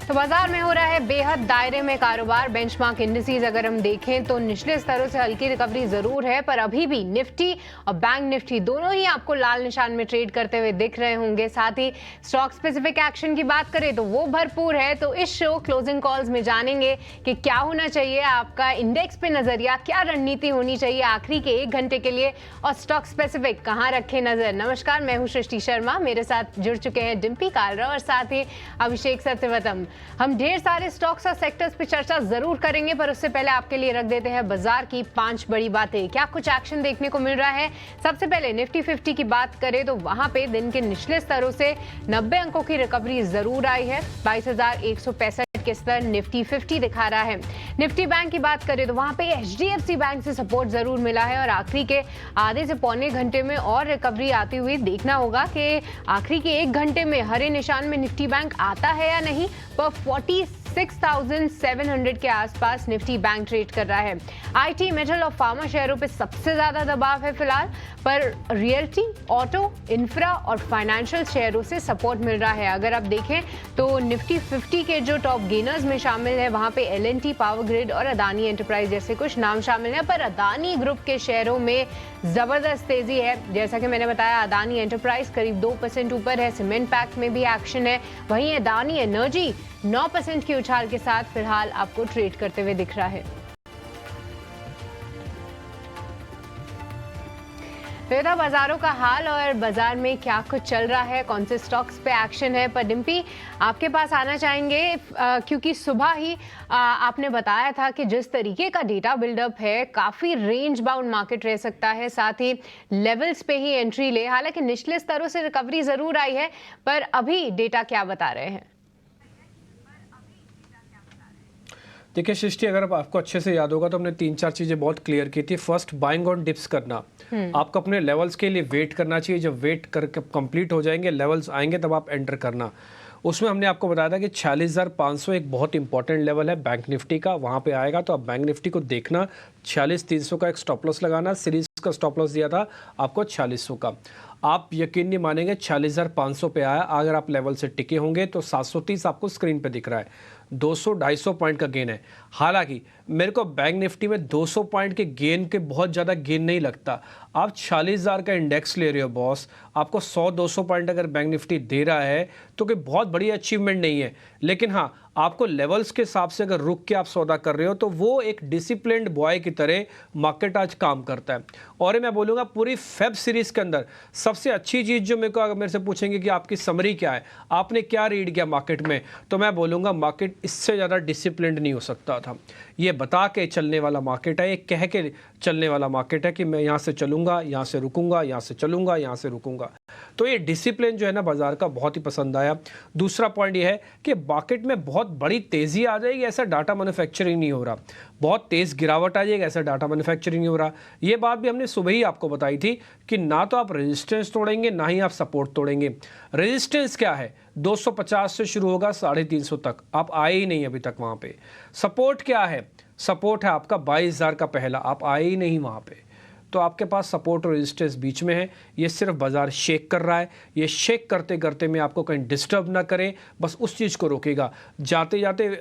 तो बाजार में हो रहा है बेहद दायरे में कारोबार। बेंचमार्क इंडिसेस अगर हम देखें तो निचले स्तरों से हल्की रिकवरी जरूर है, पर अभी भी निफ्टी और बैंक निफ्टी दोनों ही आपको लाल निशान में ट्रेड करते हुए दिख रहे होंगे। साथ ही स्टॉक स्पेसिफिक एक्शन की बात करें तो वो भरपूर है। तो इस शो क्लोजिंग कॉल्स में जानेंगे कि क्या होना चाहिए आपका इंडेक्स पे नजरिया, क्या रणनीति होनी चाहिए आखिरी के 1 घंटे के लिए, और स्टॉक स्पेसिफिक कहाँ रखे नजर। नमस्कार, मैं हूँ सृष्टि शर्मा, मेरे साथ जुड़ चुके हैं डिम्पी कालरा और साथ ही अभिषेक सत्यवतम। हम ढेर सारे स्टॉक्स और सेक्टर्स पे चर्चा जरूर करेंगे, पर उससे पहले आपके लिए रख देते हैं बाजार की 5 बड़ी बातें। क्या कुछ एक्शन देखने को मिल रहा है। सबसे पहले निफ्टी 50 की बात करें तो वहां पे दिन के निचले स्तरों से 90 अंकों की रिकवरी जरूर आई है। 22,165 के स्तर निफ्टी 50 दिखा रहा है। निफ्टी बैंक की बात करें तो वहां पे एचडीएफसी बैंक से सपोर्ट जरूर मिला है और आखिरी के आधे से पौने घंटे में और रिकवरी आती हुई देखना होगा कि आखिरी के 1 घंटे में हरे निशान में निफ्टी बैंक आता है या नहीं। पर 46,700 के आसपास निफ्टी बैंक ट्रेड कर रहा है। आईटी, मेटल और फार्मा शेयरों पे सबसे ज्यादा दबाव है फिलहाल, पर रियल्टी, ऑटो, इंफ्रा और फाइनेंशियल शेयरों से सपोर्ट मिल रहा है। अगर आप देखें तो निफ्टी 50 के जो टॉप गेनर्स में शामिल है वहां पे एलएनटी, पावर ग्रिड और अदानी एंटरप्राइज जैसे कुछ नाम शामिल हैं, पर अदानी ग्रुप के शेयरों में जबरदस्त तेजी है। जैसा कि मैंने बताया, अदानी एंटरप्राइज करीब 2% ऊपर है। सीमेंट पैक्ट में भी एक्शन है। वहीं अदानी एनर्जी 9% की उछाल के साथ फिलहाल आपको ट्रेड करते हुए दिख रहा है। तो ये था बाजारों का हाल और बाजार में क्या कुछ चल रहा है, कौन से स्टॉक्स पे एक्शन है। पर डिम्पी, आपके पास आना चाहेंगे क्योंकि सुबह ही आपने बताया था कि जिस तरीके का डेटा बिल्डअप है, काफी रेंज बाउंड मार्केट रह सकता है, साथ ही लेवल्स पे ही एंट्री ले। हालांकि निचले स्तरों से रिकवरी जरूर आई है, पर अभी डेटा क्या बता रहे हैं। देखिए सृष्टि, अगर आपको अच्छे से याद होगा तो हमने 3-4 चीज़ें बहुत क्लियर की थी। फर्स्ट, बाइंग ऑन डिप्स करना। आपको अपने लेवल्स के लिए वेट करना चाहिए। जब वेट करके कंप्लीट हो जाएंगे, लेवल्स आएंगे, तब आप एंटर करना। उसमें हमने आपको बताया था कि 46,500 एक बहुत इंपॉर्टेंट लेवल है बैंक निफ्टी का, वहाँ पे आएगा तो आप बैंक निफ्टी को देखना। 46,300 का एक स्टॉप लॉस लगाना। सीरीज का स्टॉप लॉस दिया था आपको 4600 का। आप यकीन नहीं मानेंगे, 46,500 पे आया। अगर आप लेवल से टिके होंगे तो 730 आपको स्क्रीन पे दिख रहा है। 200-250 पॉइंट का गेन है। हालांकि मेरे को बैंक निफ्टी में 200 पॉइंट के गेन के बहुत ज़्यादा गेन नहीं लगता। आप 40,000 का इंडेक्स ले रहे हो बॉस, आपको 100-200 पॉइंट अगर बैंक निफ्टी दे रहा है तो कोई बहुत बड़ी अचीवमेंट नहीं है। लेकिन हाँ, आपको लेवल्स के हिसाब से अगर रुक के आप सौदा कर रहे हो तो वो एक डिसिप्लिन्ड बॉय की तरह मार्केट आज काम करता है। और मैं बोलूँगा पूरी फेब सीरीज के अंदर सबसे अच्छी चीज़ जो मेरे को अगर मेरे से पूछेंगे कि आपकी समरी क्या है, आपने क्या रीड किया मार्केट में, तो मैं बोलूँगा मार्केट इससे ज़्यादा डिसिप्लिन्ड नहीं हो सकता था। ये बता के चलने वाला मार्केट है, ये कह के चलने वाला मार्केट है कि मैं यहाँ से चलूँगा, यहाँ से रुकूंगा, यहाँ से चलूँगा, यहाँ से रुकूंगा। तो ये डिसिप्लिन जो है ना बाजार का, बहुत ही पसंद आया। दूसरा पॉइंट ये है कि मार्केट में बहुत बड़ी तेज़ी आ जाएगी ऐसा डाटा मैन्युफैक्चरिंग नहीं हो रहा। बहुत तेज़ गिरावट आ जाएगी ऐसा डाटा मैन्युफैक्चरिंग नहीं हो रहा। ये बात भी हमने सुबह ही आपको बताई थी कि ना तो आप रेजिस्टेंस तोड़ेंगे, ना ही आप सपोर्ट तोड़ेंगे। रेजिस्टेंस क्या है? 250 से शुरू होगा 350 तक, आप आए ही नहीं अभी तक वहाँ पे। सपोर्ट क्या है? सपोर्ट है आपका 22,000 का पहला, आप आए ही नहीं वहाँ पे। तो आपके पास सपोर्ट और रेजिस्टेंस बीच में है। ये सिर्फ बाजार शेक कर रहा है। ये शेक करते करते में आपको कहीं डिस्टर्ब ना करे, बस उस चीज़ को रोकेगा। जाते जाते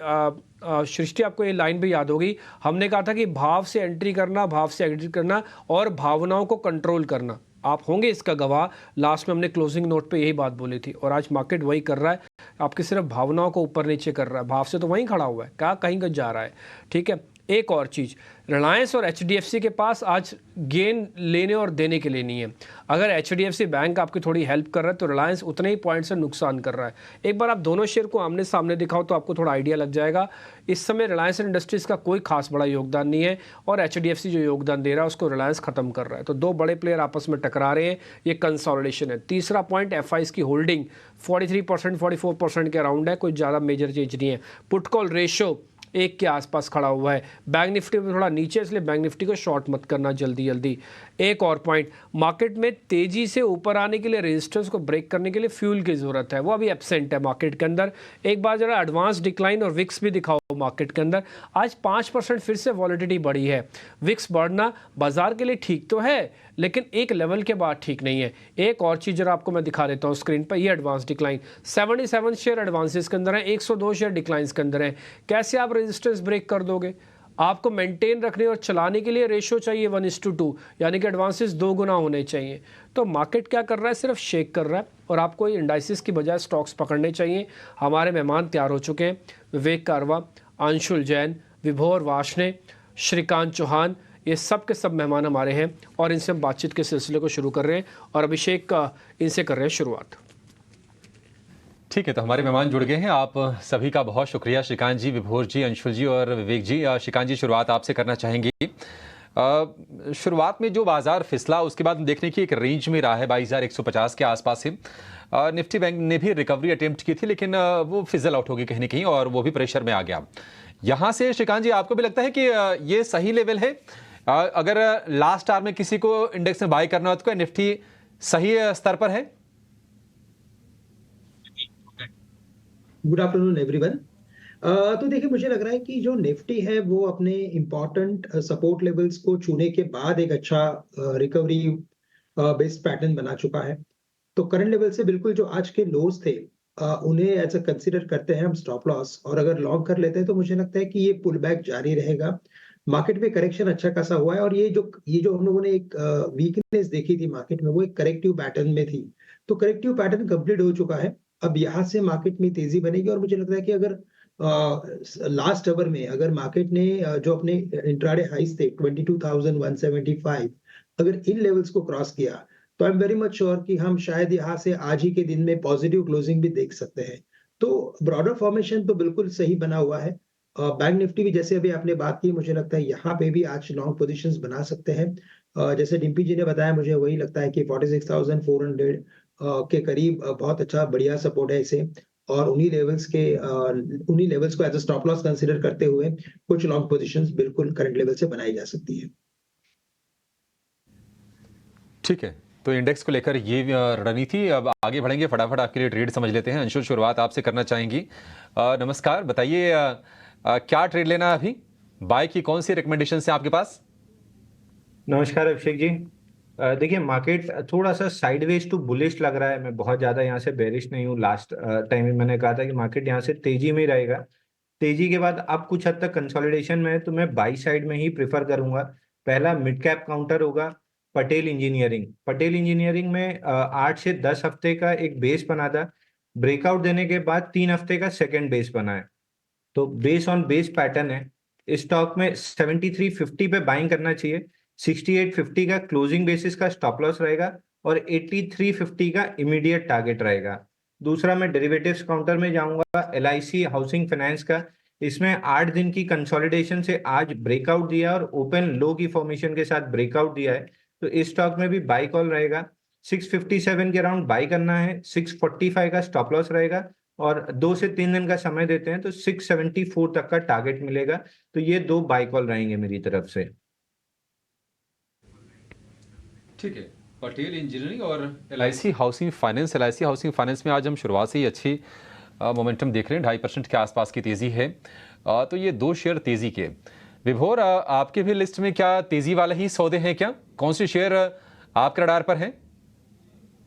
सृष्टि, आपको ये लाइन भी याद होगी, हमने कहा था कि भाव से एंट्री करना, भाव से एग्जिट करना और भावनाओं को कंट्रोल करना। आप होंगे इसका गवाह। लास्ट में हमने क्लोजिंग नोट पे यही बात बोली थी और आज मार्केट वही कर रहा है। आपकी सिर्फ भावनाओं को ऊपर नीचे कर रहा है, भाव से तो वहीं खड़ा हुआ है, क्या कहीं का जा रहा है। ठीक है, एक और चीज़, रिलायंस और एचडीएफसी के पास आज गेन लेने और देने के लिए नहीं है। अगर एचडीएफसी बैंक आपकी थोड़ी हेल्प कर रहा है तो रिलायंस उतने ही पॉइंट से नुकसान कर रहा है। एक बार आप दोनों शेयर को आमने सामने दिखाओ तो आपको थोड़ा आइडिया लग जाएगा। इस समय रिलायंस इंडस्ट्रीज़ का कोई खास बड़ा योगदान नहीं है और एचडीएफसी जो योगदान दे रहा है उसको रिलायंस खत्म कर रहा है। तो दो बड़े प्लेयर आपस में टकरा रहे हैं, ये कंसोलिडेशन है। तीसरा पॉइंट, एफआईज की होल्डिंग 43%, 44% के अराउंड है, कोई ज़्यादा मेजर चेंज नहीं है। पुट कॉल रेशो 1 के आसपास खड़ा हुआ है। बैंक निफ्टी में थोड़ा नीचे, इसलिए बैंक निफ्टी को शॉर्ट मत करना जल्दी जल्दी। एक और पॉइंट, मार्केट में तेजी से ऊपर आने के लिए, रेजिस्टेंस को ब्रेक करने के लिए फ्यूल की जरूरत है, वो अभी एब्सेंट है मार्केट के अंदर। एक बार जरा एडवांस डिक्लाइन और विक्स भी दिखाओ मार्केट के अंदर। आज 5% फिर से वॉलिडिटी बढ़ी है। विक्स बढ़ना बाजार के लिए ठीक तो है, लेकिन एक लेवल के बाद ठीक नहीं है। एक और चीज़ जरा आपको मैं दिखा देता हूँ स्क्रीन पर, ये एडवांस डिक्लाइन 77 शेयर एडवांसेस के अंदर है, 102 शेयर डिक्लाइंस के अंदर है। कैसे आप रेजिस्टेंस ब्रेक कर दोगे? आपको मेंटेन रखने और चलाने के लिए रेशियो चाहिए 1:2, यानी कि एडवांसेस 2 गुना होने चाहिए। तो मार्केट क्या कर रहा है? सिर्फ शेक कर रहा है, और आपको ये इंडाइसिस की बजाय स्टॉक्स पकड़ने चाहिए। हमारे मेहमान तैयार हो चुके हैं, विवेक कारवा, अंशुल जैन, विभोर वाशने, श्रीकांत चौहान, ये सब के सब मेहमान हमारे हैं, और इनसे हम बातचीत के सिलसिले को शुरू कर रहे हैं, और अभिषेक का इनसे कर रहे हैं शुरुआत। ठीक है, तो हमारे मेहमान जुड़ गए हैं। आप सभी का बहुत शुक्रिया, श्रीकांत जी, विभोर जी, अंशुल जी और विवेक जी। श्रीकांत जी, शुरुआत आपसे करना चाहेंगे। शुरुआत में जो बाजार फिसला, उसके बाद देखने की एक रेंज में रहा है 22,150 के आसपास से। निफ्टी बैंक ने भी रिकवरी अटेम्प्ट की थी, लेकिन वो फिजल आउट होगी कहीं ना कहीं, और वो भी प्रेशर में आ गया। यहाँ से श्रीकांत जी, आपको भी लगता है कि ये सही लेवल है? अगर लास्ट आवर में किसी को इंडेक्स में बाय करना हो तो क्या निफ्टी सही स्तर पर है? Good afternoon everyone. तो देखिए, मुझे लग रहा है कि जो निफ्टी है वो अपने इम्पोर्टेंट सपोर्ट लेवल्स को छूने के बाद एक अच्छा रिकवरी बेस्ड पैटर्न बना चुका है। तो करंट लेवल से बिल्कुल जो आज के लोज थे, उन्हें एज अ कंसिडर करते हैं हम स्टॉप लॉस, और अगर लॉन्ग कर लेते हैं तो मुझे लगता है कि ये पुल बैक जारी रहेगा। मार्केट में करेक्शन अच्छा खासा हुआ है, और ये जो हम लोगों ने एक वीकनेस देखी थी मार्केट में, वो एक करेक्टिव पैटर्न में थी। तो करेक्टिव पैटर्न कंप्लीट हो चुका है। अब यहाँ से मार्केट में तेजी बनेगी, और मुझे लगता है कि अगर लास्ट आवर में अगर मार्केट ने जो अपने इंट्राडे हाइस थे 22,175, अगर इन लेवल्स को क्रॉस किया, तो I am very much sure कि हम शायद यहाँ से आज ही के दिन में पॉजिटिव क्लोजिंग भी देख सकते हैं। तो ब्रॉडर फॉर्मेशन तो बिल्कुल सही बना हुआ है। बैंक निफ्टी भी, जैसे अभी आपने बात की, मुझे लगता है यहाँ पे भी आज लॉन्ग पोजीशंस बना सकते हैं। जैसे डिम्पी जी ने बताया, मुझे वही लगता है कि 46,400 के करीब बहुत अच्छा बढ़िया सपोर्ट है इसे, और उन्हीं लेवल्स को as a stop loss consider करते हुए कुछ लॉन्ग पोजीशंस बिल्कुल करंट लेवल से बनाई जा सकती है। ठीक है, तो इंडेक्स को लेकर ये रणनीति। अब आगे बढ़ेंगे, फटाफट आपके लिए ट्रेड समझ लेते हैं। अंशुल, शुरुआत आपसे करना चाहेंगी। नमस्कार, बताइए क्या ट्रेड लेना है अभी? बाय की कौन सी रिकमेंडेशन है आपके पास? नमस्कार अभिषेक जी। देखिए, मार्केट थोड़ा सा साइडवेज टू बुलिश लग रहा है। मैं बहुत ज्यादा यहाँ से बेरिश नहीं हूँ। लास्ट टाइम में मैंने कहा था कि मार्केट यहाँ से तेजी में ही रहेगा। तेजी के बाद अब कुछ हद तक कंसोलिडेशन में है, तो मैं बाई साइड में ही प्रेफर करूंगा। पहला मिड कैप काउंटर होगा पटेल इंजीनियरिंग। पटेल इंजीनियरिंग में 8 से 10 हफ्ते का एक बेस बना था। ब्रेकआउट देने के बाद 3 हफ्ते का सेकेंड बेस बना है, तो बेस ऑन बेस पैटर्न है। इस स्टॉक में 7350 पे बाइंग करना चाहिए। 6850 का क्लोजिंग बेसिस का स्टॉप लॉस रहेगा, और 8350 का इमीडिएट टारगेट रहेगा। दूसरा, मैं डेरिवेटिव्स काउंटर में जाऊंगा LIC हाउसिंग फाइनेंस का। इसमें 8 दिन की कंसोलिडेशन से आज ब्रेकआउट दिया, और ओपन लो की फॉर्मेशन के साथ ब्रेकआउट दिया है, तो इस स्टॉक में भी बाई कॉल रहेगा। 657 के अराउंड बाई करना है, 645 का स्टॉप लॉस रहेगा, और 2 से 3 दिन का समय देते हैं तो 674 तक का टारगेट मिलेगा। तो ये 2 बाई कॉल रहेंगे मेरी तरफ से। ठीक है, पटेल इंजीनियरिंग और LIC housing finance. LIC housing finance में आज हम शुरुआत से ही अच्छी मोमेंटम देख रहे हैं, 2.5% के आसपास की तेजी है। तो ये 2 शेयर तेजी के। विभोर, आपके भी लिस्ट में क्या तेजी वाले ही सौदे हैं क्या? कौन से शेयर आपके रडार पर हैं?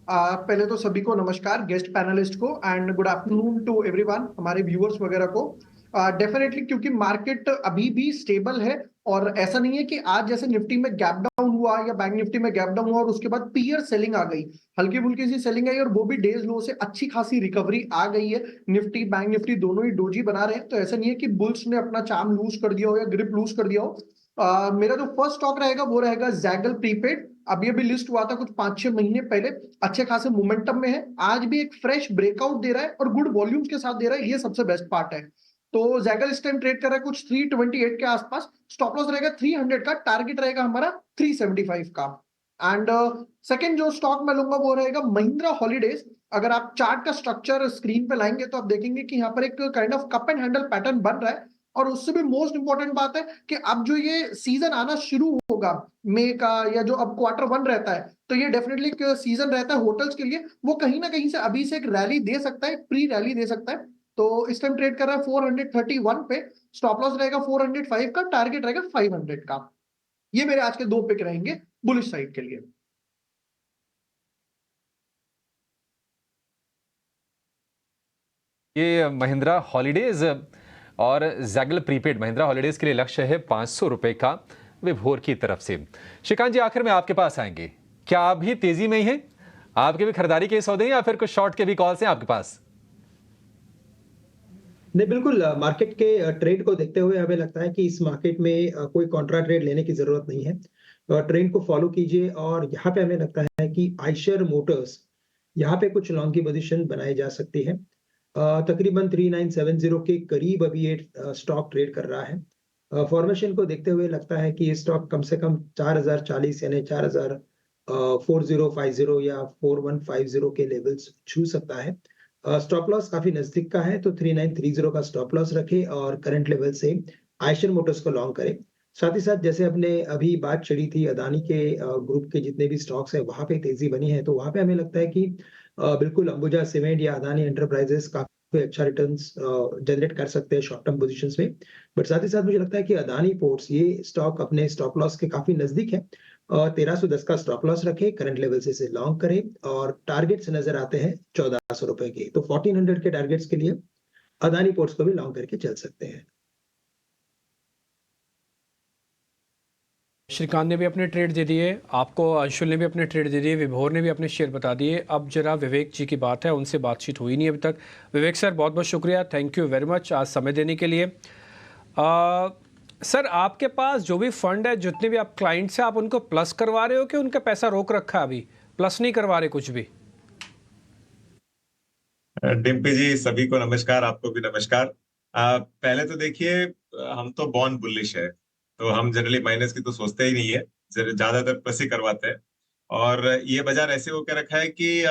पहले तो सभी को नमस्कार, गेस्ट पैनलिस्ट को, and good afternoon to everyone, हमारे व्यूअर्स वगैरह को। डेफिनेटली, क्योंकि मार्केट अभी भी स्टेबल है, और ऐसा नहीं है कि आज जैसे निफ्टी में गैप डाउन हुआ या बैंक निफ्टी में गैप डाउन हुआ और उसके बाद पीयर सेलिंग आ गई, हल्की फुल्की सी सेलिंग आई, और वो भी डेज लो से अच्छी खासी रिकवरी आ गई है। निफ्टी बैंक निफ्टी दोनों ही डोजी बना रहे हैं, तो ऐसा नहीं है कि बुल्स ने अपना चार्म लूज कर दिया हो या ग्रिप लूज कर दिया हो। मेरा जो फर्स्ट स्टॉक रहेगा वो रहेगा जैगल प्रीपेड। अभी अभी लिस्ट हुआ था कुछ 5-6 महीने पहले, अच्छे खासे मोमेंटम में है, आज भी एक फ्रेश ब्रेकआउट दे रहा है और गुड वॉल्यूम्स के साथ दे रहा है, ये सबसे बेस्ट पार्ट है। तो जैगल इस टाइम ट्रेड कर रहा है कुछ 328 के आसपास, स्टॉप लॉस रहेगा 300 का, टारगेट रहेगा हमारा 375 का। एंड सेकंड जो स्टॉक मैं लूंगा वो रहेगा महिंद्रा हॉलीडेज। अगर आप चार्ट का स्ट्रक्चर स्क्रीन पे लाएंगे तो आप देखेंगे कि यहाँ पर एक kind of cup and handle pattern बन रहा है। और उससे भी मोस्ट इंपॉर्टेंट बात है कि अब जो ये सीजन आना शुरू होगा मई का, या जो अब Q1 रहता है, तो ये डेफिनेटली सीजन रहता है होटल्स के लिए, वो कहीं ना कहीं से अभी से एक रैली दे सकता है, प्री रैली दे सकता है। तो इस टाइम ट्रेड कर रहा है 431 पे, स्टॉप लॉस रहेगा 405 का, टारगेट रहेगा 500 का। ये मेरे आज के 2 पिक रहेंगे बुलिश साइड के लिए। ये महिंद्रा हॉलीडेज और जैगल प्रीपेड, महिंद्रा हॉलीडेज के लिए लक्ष्य है 500 रुपए का विभोर की तरफ से। श्रीकांत जी, आखिर में आपके पास आएंगे, क्या आप भी तेजी में ही हैं? आपके भी खरीदारी के सौदे हैं या फिर कुछ शॉर्ट के भी कॉल्स हैं आपके पास? नहीं, बिल्कुल मार्केट के ट्रेंड को देखते हुए हमें लगता है कि इस मार्केट में कोई कॉन्ट्रा ट्रेड लेने की जरूरत नहीं है। ट्रेंड को फॉलो कीजिए और यहाँ पे हमें लगता है कि आइशर मोटर्स, यहाँ पे कुछ लॉन्ग की पोजीशन बनाई जा सकती है। तकरीबन 3970 के करीब अभी ये स्टॉक ट्रेड कर रहा है। फॉर्मेशन को देखते हुए लगता है कि ये स्टॉक कम से कम 4040 यानी 4050 या 4150 के लेवल्स छू सकता है। स्टॉप लॉस काफी नजदीक का है, तो 3930 का स्टॉप लॉस रखे और करंट लेवल से आइशर मोटर्स को लॉन्ग करें। साथ ही साथ जैसे अपने अभी बात चली थी अदानी के ग्रुप के जितने भी स्टॉक्स है वहां पे तेजी बनी है, तो वहां पे हमें लगता है कि बिल्कुल अंबुजा सीमेंट या अदानी एंटरप्राइजेस काफी अच्छा रिटर्न्स जनरेट कर सकते हैं शॉर्ट टर्म पोजीशंस में। बट साथ ही साथ मुझे लगता है कि अदानी पोर्ट्स ये स्टॉक अपने स्टॉप लॉस के काफी नजदीक है। 1310 का स्टॉप लॉस रखे, करंट लेवल से इसे लॉन्ग करें और टारगेट्स नजर आते हैं 1400 रुपए के, तो 1400 के टारगेट्स के लिए अदानी पोर्ट्स को भी लॉन्ग करके चल सकते हैं। श्रीकांत ने भी अपने ट्रेड दे दिए, आपको अंशुल ने भी अपने ट्रेड दे दिए, विभोर ने भी अपने शेयर बता दिए। अब जरा विवेक जी की बात है, उनसे बातचीत हुई नहीं अभी तक। विवेक सर, बहुत बहुत शुक्रिया, थैंक यू वेरी मच आज समय देने के लिए। सर, आपके पास जो भी फंड है, जितने भी आप क्लाइंट्स हैं, आप उनको प्लस करवा रहे हो कि उनका पैसा रोक रखा है, अभी प्लस नहीं करवा रहे कुछ भी? डिम्पी जी, सभी को नमस्कार, आपको भी नमस्कार। पहले तो देखिए, हम तो बॉन्ड बुलिश है, तो हम जनरली माइनस की तो सोचते ही नहीं है, ज्यादातर प्लस ही करवाते हैं। और ये बाजार ऐसे होकर रखा है कि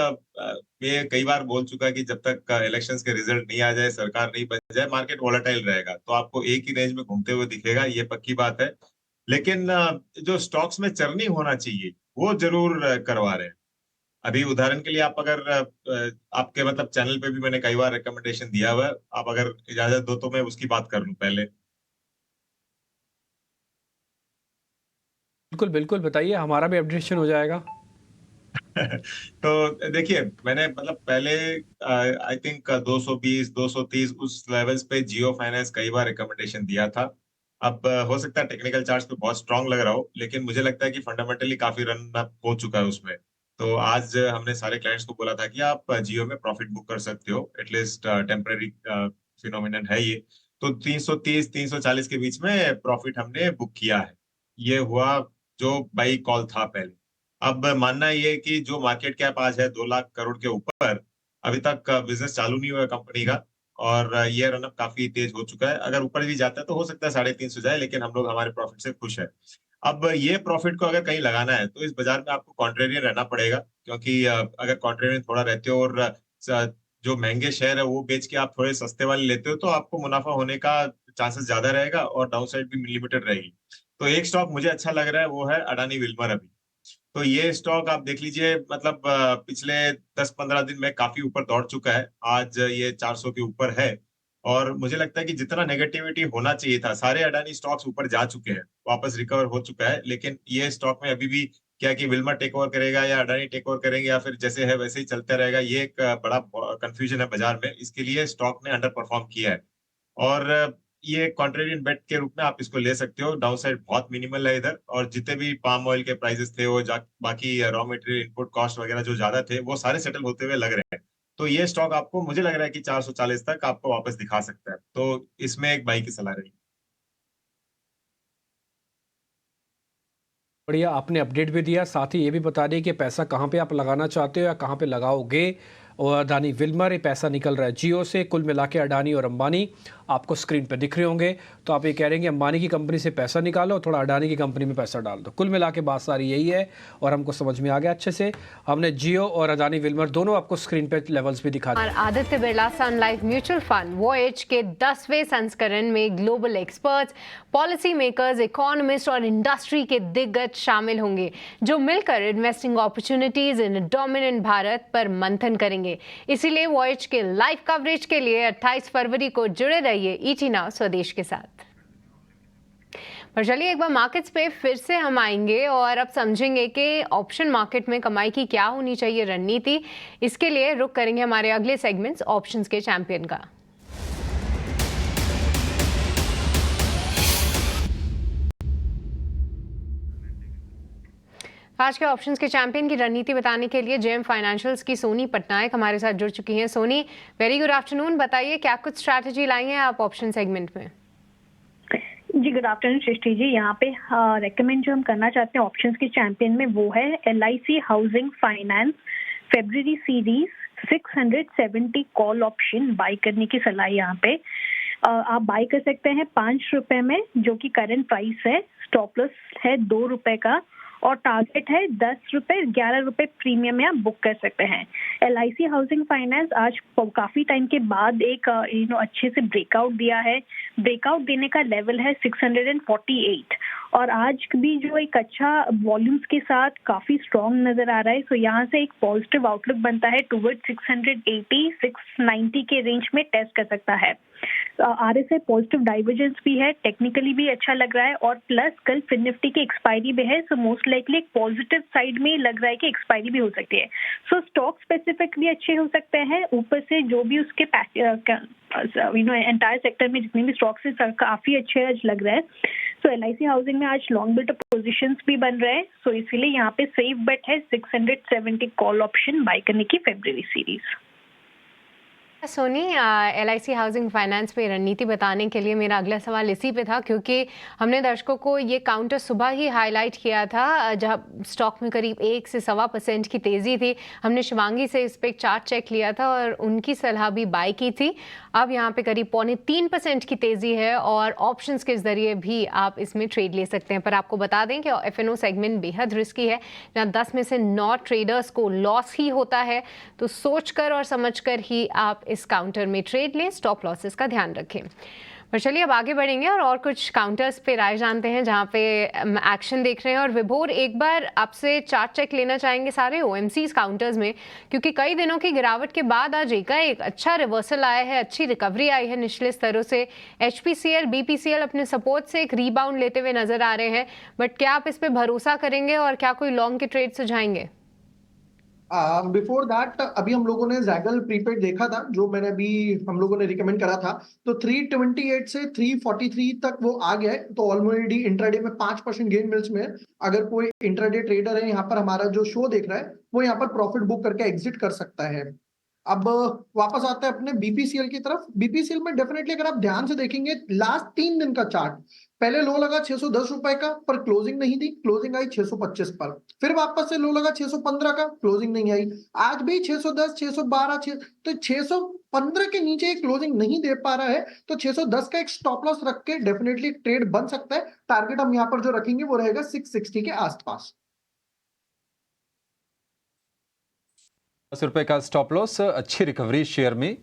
मैं कई बार बोल चुका कि जब तक इलेक्शंस के रिजल्ट नहीं आ जाए, सरकार नहीं बन जाए, मार्केट वोलेटाइल रहेगा, तो आपको एक ही रेंज में घूमते हुए दिखेगा, ये पक्की बात है। लेकिन जो स्टॉक्स में चर्नी होना चाहिए वो जरूर करवा रहे हैं। अभी उदाहरण के लिए आप अगर आपके मतलब चैनल पे भी मैंने कई बार रिकमेंडेशन दिया हुआ है, आप अगर इजाजत दो तो मैं उसकी बात कर लूं पहले। बिल्कुल बिल्कुल, बताइए, हमारा भी अपडेशन हो जाएगा। तो देखिए, मैंने मतलब पहले आई थिंक 220 230 उस लेवल्स पे जियो फाइनेंस कई बार रिकमेंडेशन दिया था। अब हो सकता है टेक्निकल चार्ट्स पे बहुत स्ट्रांग लग रहा हो, लेकिन मुझे लगता है कि फंडामेंटली काफी रन अप हो चुका है उसमें। तो आज हमने सारे क्लाइंट्स को बोला था कि आप जियो में प्रॉफिट बुक कर सकते हो, एटलीस्ट टेम्पररी फिनोमिनन है ये। तो 330 340 के बीच में प्रॉफिट हमने बुक किया है। ये हुआ जो बाई कॉल था पहले। अब मानना ये है कि जो मार्केट कैप आज है 2 लाख करोड़ के ऊपर, अभी तक बिजनेस चालू नहीं हुआ है कंपनी का, और ये रनअप काफी तेज हो चुका है। अगर ऊपर भी जाता है तो हो सकता है 350 जाए, लेकिन हम लोग हमारे प्रॉफिट से खुश है। अब ये प्रॉफिट को अगर कहीं लगाना है तो इस बाजार में आपको कॉन्ट्रेरियन रहना पड़ेगा, क्योंकि अगर कॉन्ट्रेरियन थोड़ा रहते हो और जो महंगे शेयर है वो बेच के आप थोड़े सस्ते वाले लेते हो, तो आपको मुनाफा होने का चांसेस ज्यादा रहेगा और डाउनसाइड भी लिमिटेड रहेगी। तो एक स्टॉक मुझे अच्छा लग रहा है, वो है अडानी विल्मर। अभी तो ये स्टॉक आप देख लीजिए, मतलब पिछले 10-15 दिन में काफी ऊपर दौड़ चुका है, आज ये 400 के ऊपर है। और मुझे लगता है कि जितना नेगेटिविटी होना चाहिए था, सारे अडानी स्टॉक्स ऊपर जा चुके हैं, वापस रिकवर हो चुका है। लेकिन ये स्टॉक में अभी भी क्या कि विल्मर टेक ओवर करेगा या अडानी टेक ओवर करेंगे या फिर जैसे है वैसे ही चलता रहेगा, ये एक बड़ा कंफ्यूजन है बाजार में। इसके लिए स्टॉक ने अंडर परफॉर्म किया है और ये कॉन्ट्रेरियन बेट के रूप में आप इसको ले सकते हो। डाउन साइड बहुत मिनिमल है इधर, और जितने भी पाम ऑयल के प्राइसेस थे वो बाकी रॉ मटेरियल इनपुट कॉस्ट वगैरह जो ज्यादा थे वो सारे सेटल होते हुए लग रहे हैं। तो ये स्टॉक आपको मुझे लग रहा है कि 440 तक आपको वापस दिखा सकता है, तो इसमें एक बाई की सलाह रही। बढ़िया, आपने अपडेट भी दिया, साथ ही ये भी बता दिया कि पैसा कहाँ पे आप लगाना चाहते हो या कहाँ पे लगाओगे। और अडानी विल्मर, ये पैसा निकल रहा है जियो से, कुल मिला के अडानी और अंबानी आपको स्क्रीन पर दिख रहे होंगे। तो आप ये कह रहे हैं कि अंबानी की कंपनी से पैसा निकालो, थोड़ा अडानी की कंपनी में पैसा डाल दो। कुल मिला के बात सारी यही है और हमको समझ में आ गया अच्छे से। हमने जियो और अडानी विल्मर दोनों आपको स्क्रीन पे लेवल्स भी दिखा दिए। और आदित्य बिरला सन लाइफ म्यूचुअल फंड वॉयज के 10वें संस्करण में global experts, policy makers, economist और इंडस्ट्री के दिग्गज शामिल होंगे, जो मिलकर investing opportunities in dominant Bharat पर मंथन करेंगे। इसीलिए वॉयज के लाइव कवरेज के लिए 28 फरवरी को जुड़े रहिए ईटी नाउ स्वदेश के साथ। पर चलिए एक बार मार्केट्स पे फिर से हम आएंगे और अब समझेंगे कि ऑप्शन मार्केट में कमाई की क्या होनी चाहिए रणनीति। इसके लिए रुक करेंगे हमारे अगले सेगमेंट्स ऑप्शंस के चैंपियन का। आज के ऑप्शंस के चैंपियन की रणनीति बताने के लिए जेएम फाइनेंशियल्स की सोनी पटनायक हमारे साथ जुड़ चुकी हैं। Soni, very good afternoon. बताइए क्या कुछ स्ट्रैटेजी लाई हैं आप ऑप्शन सेगमेंट में? जी गुड आफ्टरनून सृष्टि जी। यहाँ पे रेकमेंड जो हम करना चाहते हैं ऑप्शंस के चैंपियन में वो है LIC housing finance February series 670 call option by करने की सलाह यहाँ पे। आप बाई कर सकते हैं 5 रुपए में, जो कि करंट प्राइस है। स्टॉप लॉस है 2 रुपए का और टारगेट है 10 रुपए, 11 रुपए प्रीमियम में आप बुक कर सकते हैं। LIC हाउसिंग फाइनेंस आज काफी टाइम के बाद एक अच्छे से ब्रेकआउट दिया है। ब्रेकआउट देने का लेवल है 648 और आज भी जो एक अच्छा वॉल्यूम्स के साथ काफी स्ट्रॉन्ग नजर आ रहा है। सो यहाँ से एक पॉजिटिव आउटलुक बनता है टुवर्ड 680 690 के रेंज में टेस्ट कर सकता है। RSI पॉजिटिव डाइवर्जेंस भी है, टेक्निकली भी अच्छा लग रहा है और प्लस कल फिन निफ्टी की एक्सपायरी भी है। सो मोस्ट लाइकली एक पॉजिटिव साइड में लग रहा है कि एक्सपायरी भी हो सकती है। सो स्टॉक स्पेसिफिक भी अच्छे हो सकते हैं। ऊपर से जो भी उसके एंटायर सेक्टर में जितने भी स्टॉक्स है काफी अच्छे आज लग रहा है। सो LIC हाउसिंग में आज लॉन्ग बिट पोजीशंस भी बन रहे हैं। सो इसीलिए यहाँ पे सेफ बेट है 670 कॉल ऑप्शन बाय करने की February series. Soni, LIC housing finance पे रणनीति बताने के लिए मेरा अगला सवाल इसी पे था, क्योंकि हमने दर्शकों को ये काउंटर सुबह ही हाईलाइट किया था जब स्टॉक में करीब 1 से 1.25% की तेज़ी थी। हमने शिवांगी से इस पे एक चार्ट चेक लिया था और उनकी सलाह भी बाय की थी। अब यहाँ पे करीब 2.25% की तेज़ी है और ऑप्शंस के ज़रिए भी आप इसमें ट्रेड ले सकते हैं। पर आपको बता दें कि FNO सेगमेंट बेहद रिस्की है, जहाँ 10 में से 9 ट्रेडर्स को लॉस ही होता है। तो सोचकर और समझकर ही आप इस काउंटर में ट्रेड लें, स्टॉप लॉसेस का ध्यान रखें। पर चलिए अब आगे बढ़ेंगे और कुछ काउंटर्स पे राय जानते हैं जहां पे एक्शन देख रहे हैं। और विभोर, एक बार आपसे चार्ट चेक लेना चाहेंगे सारे OMCs काउंटर्स में, क्योंकि कई दिनों की गिरावट के बाद आज एक अच्छा रिवर्सल आया है, अच्छी रिकवरी आई है निचले स्तरों से। HPCL, BPCL अपने सपोर्ट से एक रीबाउंड लेते हुए नजर आ रहे हैं। बट क्या आप इस पे भरोसा करेंगे और क्या कोई लॉन्ग के ट्रेड सुझाएंगे? बिफोर दैट अभी हम लोगों ने जैगल प्रीपेड देखा था, जो मैंने अभी हम लोगों ने रिकमेंड करा था। तो 328 से 343 तक वो आ गया है। तो ऑलरेडी इंट्राडे में 5% गेन मिल्स में अगर कोई इंट्राडे ट्रेडर है यहाँ पर हमारा जो शो देख रहा है, वो यहाँ पर प्रॉफिट बुक करके एग्जिट कर सकता है। अब वापस आते हैं अपने BPCL की तरफ। BPCL में डेफिनेटली अगर आप ध्यान से देखेंगे लास्ट 3 दिन का चार्ट, पहले लो लगा 610 रुपए का, पर क्लोजिंग नहीं दी, क्लोजिंग आई 625 पर। फिर वापस से लो लगा 615 का, क्लोजिंग नहीं आई। आज भी 610, 612, तो 615 के नीचे क्लोजिंग नहीं दे पा रहा है। तो 610 का एक स्टॉप लॉस रख के डेफिनेटली ट्रेड बन सकता है। टारगेट हम यहाँ पर जो रखेंगे वो रहेगा 660 के आसपास। ₹10 का स्टॉप लॉस, अच्छी रिकवरी शेयर में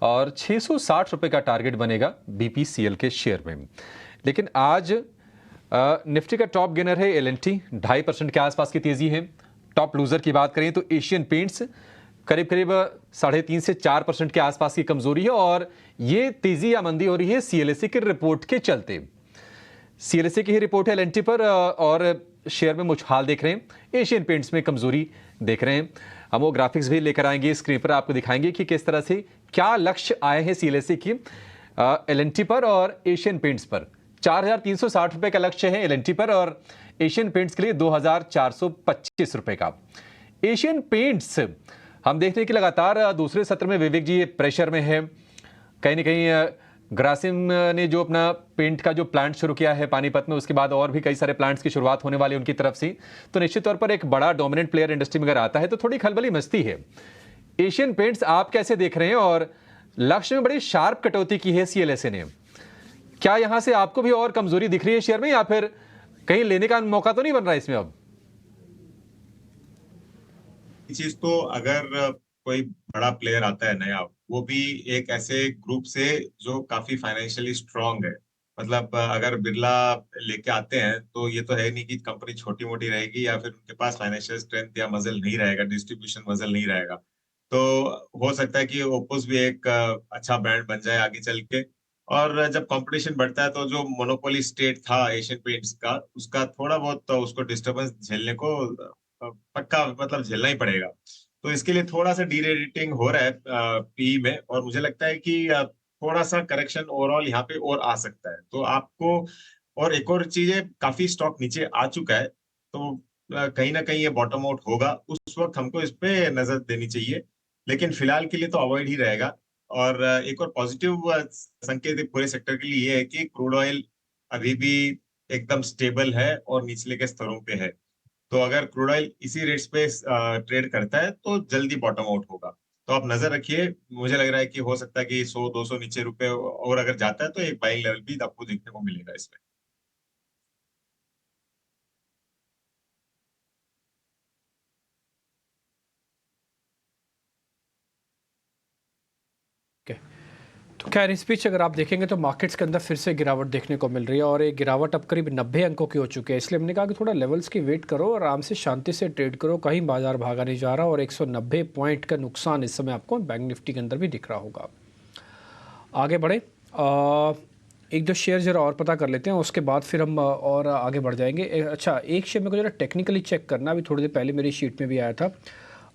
और 660 रुपए का टारगेट बनेगा BPCL के शेयर में। लेकिन आज निफ्टी का टॉप गेनर है L&T, 2.5% के आसपास की तेजी है। टॉप लूजर की बात करें तो एशियन पेंट्स करीब 3.5 से 4% के आसपास की कमजोरी है और ये तेजी या मंदी हो रही है CLSA की रिपोर्ट के चलते। CLSA की ही रिपोर्ट है L&T पर और शेयर में मुछाल देख रहे हैं, एशियन पेंट्स में कमजोरी देख रहे हैं। हम वो ग्राफिक्स भी लेकर आएंगे, स्क्रीन पर आपको दिखाएंगे कि किस तरह से क्या लक्ष्य आए हैं CLSA की L&T पर और एशियन पेंट्स पर। 4,360 रुपए का लक्ष्य है L&T पर और एशियन पेंट्स के लिए 2,425 रुपए का। एशियन पेंट्स हम देखते हैं कि लगातार दूसरे सत्र में विवेक जी प्रेशर में है। कहीं ना कहीं ग्रासिम ने जो अपना पेंट का जो प्लांट शुरू किया है पानीपत में, उसके बाद और भी कई सारे प्लांट्स की शुरुआत होने वाली उनकी तरफ से। तो निश्चित तौर पर एक बड़ा डोमिनेंट प्लेयर इंडस्ट्री में अगर आता है तो थोड़ी खलबली मचती है। एशियन पेंट्स आप कैसे देख रहे हैं और लक्ष्य में बड़ी शार्प कटौती की है CLSA ने। क्या यहां से आपको भी और कमजोरी दिख रही है शेयर में, या फिर कहीं लेने का मौका तो नहीं बन रहा है इसमें अब? चीज तो अगर कोई बड़ा प्लेयर आता है नया, वो भी एक ऐसे ग्रुप से जो काफी फाइनेंशियली स्ट्रांग है, मतलब अगर बिरला लेके आते हैं तो ये तो है नहीं कि कंपनी छोटी मोटी रहेगी या फिर उनके पास फाइनेंशियल स्ट्रेंथ या मजल नहीं रहेगा, डिस्ट्रीब्यूशन मजल नहीं रहेगा। तो हो सकता है कि ओप्पोस भी एक अच्छा ब्रांड बन जाए आगे चल के। और जब कंपटीशन बढ़ता है तो जो मोनोपोली स्टेट था एशियन पेंट्स का, उसका थोड़ा बहुत उसको डिस्टरबेंस झेलने को पक्का मतलब झेलना ही पड़ेगा। तो इसके लिए थोड़ा सा डीरेटिंग हो रहा है पी में, और मुझे लगता है कि थोड़ा सा करेक्शन ओवरऑल यहाँ पे और आ सकता है। तो आपको, और एक और चीज है, काफी स्टॉक नीचे आ चुका है, तो कहीं ना कहीं ये बॉटम आउट होगा, उस वक्त हमको इस पे नजर देनी चाहिए। लेकिन फिलहाल के लिए तो अवॉइड ही रहेगा। और एक और पॉजिटिव संकेत पूरे सेक्टर के लिए ये है कि क्रूड ऑयल अभी भी एकदम स्टेबल है और निचले के स्तरों पे है। तो अगर क्रूड ऑयल इसी रेट्स पे ट्रेड करता है तो जल्दी बॉटम आउट होगा। तो आप नजर रखिए, मुझे लग रहा है कि हो सकता है कि 100-200 नीचे रुपए और अगर जाता है तो एक बाइंग लेवल भी आपको देखने को मिलेगा इसमें। तो खैर इस बीच अगर आप देखेंगे तो मार्केट्स के अंदर फिर से गिरावट देखने को मिल रही है, और एक गिरावट अब करीब 90 अंकों की हो चुकी है। इसलिए हमने कहा कि थोड़ा लेवल्स की वेट करो और आराम से शांति से ट्रेड करो, कहीं बाजार भागा नहीं जा रहा, और 190 पॉइंट का नुकसान इस समय आपको बैंक निफ्टी के अंदर भी दिख रहा होगा। आगे बढ़े, एक दो शेयर जरा और पता कर लेते हैं, उसके बाद फिर हम और आगे बढ़ जाएंगे। अच्छा, एक शेयर मेरे को जरा टेक्निकली चेक करना, अभी थोड़ी देर पहले मेरी शीट में भी आया था,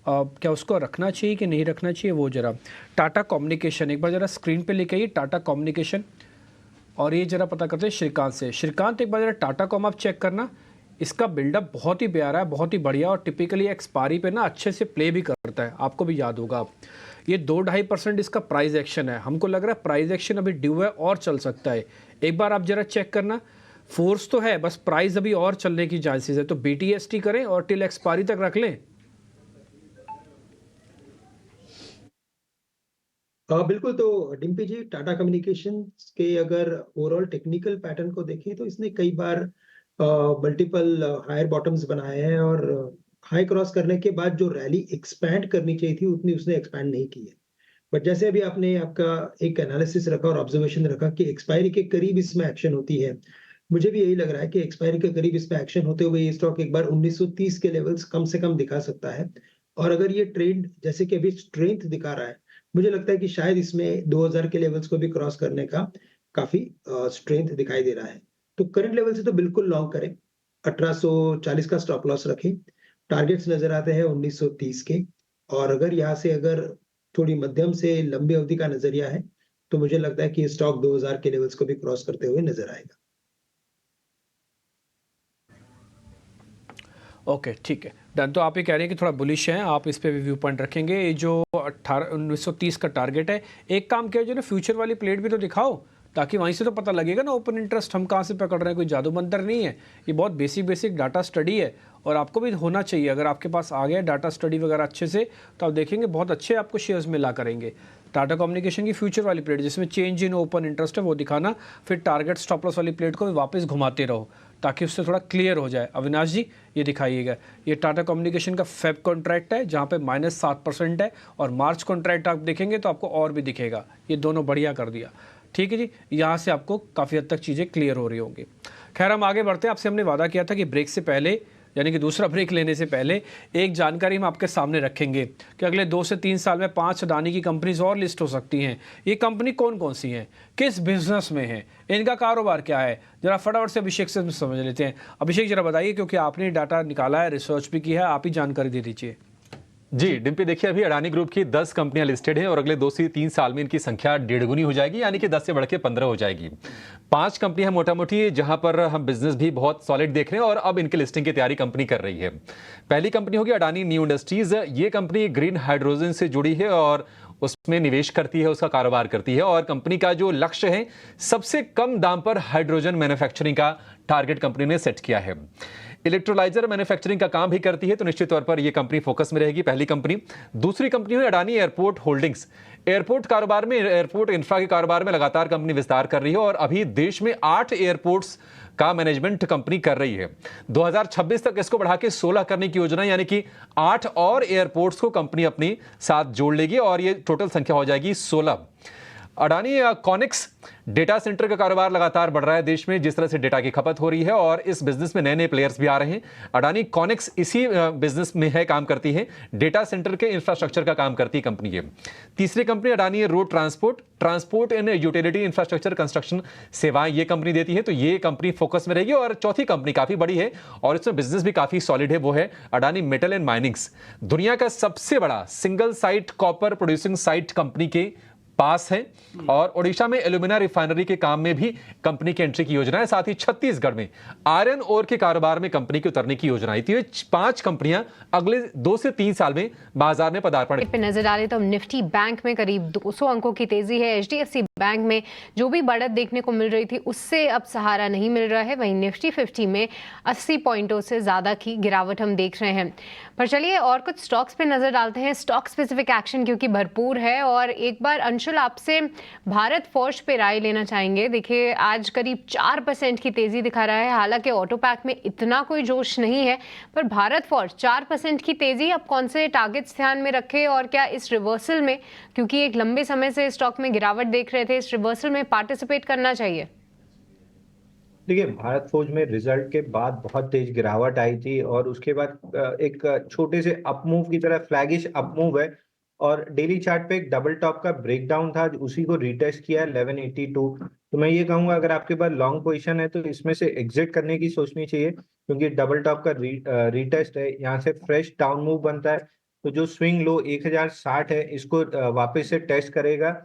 क्या उसको रखना चाहिए कि नहीं रखना चाहिए, वो जरा टाटा कम्युनिकेशन एक बार जरा स्क्रीन पे लेके आइए, टाटा कम्युनिकेशन। और ये जरा पता करते हैं श्रीकांत से। श्रीकांत, एक बार जरा टाटा कॉम आप चेक करना, इसका बिल्डअप बहुत ही प्यारा है, बहुत ही बढ़िया, और टिपिकली एक्सपायरी पे ना अच्छे से प्ले भी करता है, आपको भी याद होगा। ये 2-2.5% इसका प्राइस एक्शन है, हमको लग रहा है प्राइस एक्शन अभी ड्यू है और चल सकता है। एक बार आप जरा चेक करना, फोर्स तो है, बस प्राइस अभी और चलने की चांसेस है। तो BTST करें और टिल एक्सपायरी तक रख लें। बिल्कुल। तो डिम्पी जी, टाटा कम्युनिकेशन के अगर ओवरऑल टेक्निकल पैटर्न को देखें तो इसने कई बार मल्टीपल हायर बॉटम्स बनाए हैं, और हाई क्रॉस करने के बाद जो रैली एक्सपैंड करनी चाहिए थी उतनी उसने एक्सपैंड नहीं की है। बट जैसे अभी आपने आपका एक एनालिसिस रखा और ऑब्जर्वेशन रखा कि एक्सपायरी के करीब इसमें एक्शन होती है, मुझे भी यही लग रहा है कि एक्सपायरी के करीब इसमें एक्शन होते हुए ये स्टॉक एक बार 1930 के लेवल्स कम से कम दिखा सकता है। और अगर ये ट्रेंड जैसे कि अभी स्ट्रेंथ दिखा रहा है, मुझे लगता है कि शायद इसमें 2000 के लेवल्स को भी क्रॉस करने का काफी स्ट्रेंथ दिखाई दे रहा है। तो करंट लेवल से तो बिल्कुल लॉन्ग करें, 1840 का स्टॉप लॉस रखें। टारगेट्स नजर आते हैं 1930 के, और अगर यहाँ से अगर थोड़ी मध्यम से लंबी अवधि का नजरिया है तो मुझे लगता है कि ये स्टॉक 2000 के लेवल्स को भी क्रॉस करते हुए नजर आएगा। ओके, ठीक है, डन। तो आप ये कह रहे हैं कि थोड़ा बुलिश हैं, आप इस पे भी व्यू पॉइंट रखेंगे। ये जो 1930 का टारगेट है, एक काम किया जो ना फ्यूचर वाली प्लेट भी तो दिखाओ, ताकि वहीं से तो पता लगेगा ना ओपन इंटरेस्ट हम कहाँ से पकड़ रहे हैं। कोई जादू मंतर नहीं है, ये बहुत बेसिक डाटा स्टडी है, और आपको भी होना चाहिए। अगर आपके पास आ गया डाटा स्टडी वगैरह अच्छे से, तो आप देखेंगे बहुत अच्छे आपको शेयर्स मिला करेंगे। टाटा कम्युनिकेशन की फ्यूचर वाली प्लेट जिसमें चेंज इन ओपन इंटरेस्ट है वो दिखाना, फिर टारगेट स्टॉप लॉस वाली प्लेट को भी वापस घुमाते रहो ताकि उससे थोड़ा क्लियर हो जाए। अविनाश जी, ये दिखाइएगा, ये टाटा कम्युनिकेशन का फेब कॉन्ट्रैक्ट है जहाँ पे -7% है, और मार्च कॉन्ट्रैक्ट आप देखेंगे तो आपको और भी दिखेगा। ये दोनों बढ़िया कर दिया, ठीक है जी। यहाँ से आपको काफ़ी हद तक चीज़ें क्लियर हो रही होंगी। खैर, हम आगे बढ़ते हैं। आपसे हमने वादा किया था कि ब्रेक से पहले, यानी कि दूसरा ब्रेक लेने से पहले, एक जानकारी हम आपके सामने रखेंगे कि अगले 2 से 3 साल में 5 अडानी की कंपनीज और लिस्ट हो सकती हैं। ये कंपनी कौन कौन सी हैं, किस बिजनेस में हैं, इनका कारोबार क्या है, जरा फटाफट से अभिषेक से समझ लेते हैं। अभिषेक, जरा बताइए, क्योंकि आपने डाटा निकाला है, रिसर्च भी की है, आप ही जानकारी दे दीजिए। जी डिम्पी, देखिए अभी अडानी ग्रुप की 10 कंपनियां लिस्टेड हैं और अगले 2 से 3 साल में इनकी संख्या 1.5 गुनी हो जाएगी, यानी कि 10 से बढ़ के 15 हो जाएगी। 5 कंपनियां मोटा मोटी जहां पर हम बिजनेस भी बहुत सॉलिड देख रहे हैं और अब इनकी लिस्टिंग की तैयारी कंपनी कर रही है। पहली कंपनी होगी अडानी न्यू इंडस्ट्रीज। ये कंपनी ग्रीन हाइड्रोजन से जुड़ी है और उसमें निवेश करती है, उसका कारोबार करती है, और कंपनी का जो लक्ष्य है सबसे कम दाम पर हाइड्रोजन मैन्युफैक्चरिंग का टारगेट कंपनी ने सेट किया है। इलेक्ट्रोलाइजर मैन्युफैक्चरिंग का काम भी करती है, तो निश्चित तौर पर यह कंपनी फोकस में रहेगी, पहली कंपनी। दूसरी कंपनी है अडानी एयरपोर्ट होल्डिंग्स। एयरपोर्ट कारोबार में, एयरपोर्ट इंफ्रा के कारोबार में लगातार कंपनी विस्तार कर रही है और अभी देश में 8 एयरपोर्ट्स का मैनेजमेंट कंपनी कर रही है। 2026 तक इसको बढ़ा के 16 करने की योजना, यानी कि 8 और एयरपोर्ट्स को कंपनी अपनी साथ जोड़ लेगी और ये टोटल संख्या हो जाएगी 16। अडानी कॉनिक्स डेटा सेंटर का कारोबार लगातार बढ़ रहा है देश में, जिस तरह से डेटा की खपत हो रही है और इस बिजनेस में नए नए प्लेयर्स भी आ रहे हैं। अडानी कॉनिक्स इसी बिजनेस में है, काम करती है, डेटा सेंटर के इंफ्रास्ट्रक्चर का काम करती है कंपनी ये। तीसरी कंपनी अडानी है road transport and utility infrastructure construction सेवाएं ये कंपनी देती है, तो ये कंपनी फोकस में रहेगी। और चौथी कंपनी काफी बड़ी है और इसमें बिजनेस भी काफी सॉलिड है, वो है अडानी मेटल एंड माइनिंग्स, दुनिया का सबसे बड़ा single site copper producing site company के पास है और ओडिशा में एल्यूमिना रिफाइनरी के काम में भी कंपनी की एंट्री की योजना है। साथ ही छत्तीसगढ़ में आयरन ओर के कारोबार में कंपनी की उतरने की योजना है। तो ये 5 कंपनियां अगले 2 से 3 साल में बाजार में पदार्पण। पे नजर डालें तो निफ्टी बैंक में करीब 200 अंकों की तेजी है। एचडीएफसी बैंक में जो भी बढ़त देखने को मिल रही थी उससे अब सहारा नहीं मिल रहा है। वहीं निफ्टी 50 में 80 पॉइंटों से ज्यादा की गिरावट हम देख रहे हैं। पर चलिए और कुछ स्टॉक्स पे नजर डालते हैं। स्टॉक स्पेसिफिक एक्शन क्योंकि भरपूर है और एक बार अंशुल आपसे भारत फोर्ज पे राय लेना चाहेंगे। देखिए आज करीब 4% की तेजी दिखा रहा है, हालांकि ऑटो पैक में इतना कोई जोश नहीं है, पर भारत फोर्ज 4% की तेजी, अब कौन से टारगेट्स ध्यान में रखे और क्या इस रिवर्सल में, क्योंकि एक लंबे समय से स्टॉक में गिरावट देख रहे थे, इस रिवर्सल में पार्टिसिपेट करना चाहिए? देखिए, भारत फौज में रिजल्ट के बाद बहुत तेज गिरावट आई थी और उसके बाद एक छोटे से अपमूव की तरह फ्लैगिश अपमूव है और डेली चार्ट पे एक डबल टॉप का ब्रेकडाउन था, उसी को रीटेस्ट किया है 1182। तो मैं ये कहूंगा अगर आपके पास लॉन्ग पोजीशन है तो इसमें से एग्जिट करने की सोचनी चाहिए, क्योंकि डबल टॉप का रीटेस्ट है, यहाँ से फ्रेश डाउन मूव बनता है तो जो स्विंग लो 1060 है इसको वापस से टेस्ट करेगा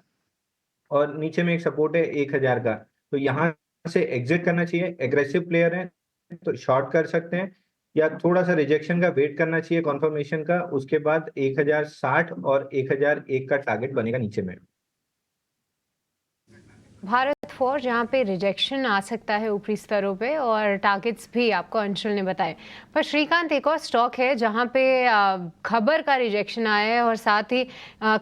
और नीचे में एक सपोर्ट है 1000 का, तो यहाँ से एग्जिट करना चाहिए। एग्रेसिव प्लेयर है तो शॉर्ट कर सकते हैं या थोड़ा सा रिजेक्शन का वेट करना चाहिए कॉन्फर्मेशन का, उसके बाद 1060 और 1001 का टारगेट बनेगा नीचे में। भारत फोर्ज जहाँ पे रिजेक्शन आ सकता है ऊपरी स्तरों पे और टारगेट्स भी आपको अंशुल ने बताए। पर श्रीकांत, एक और स्टॉक है जहाँ पे खबर का रिजेक्शन आया है और साथ ही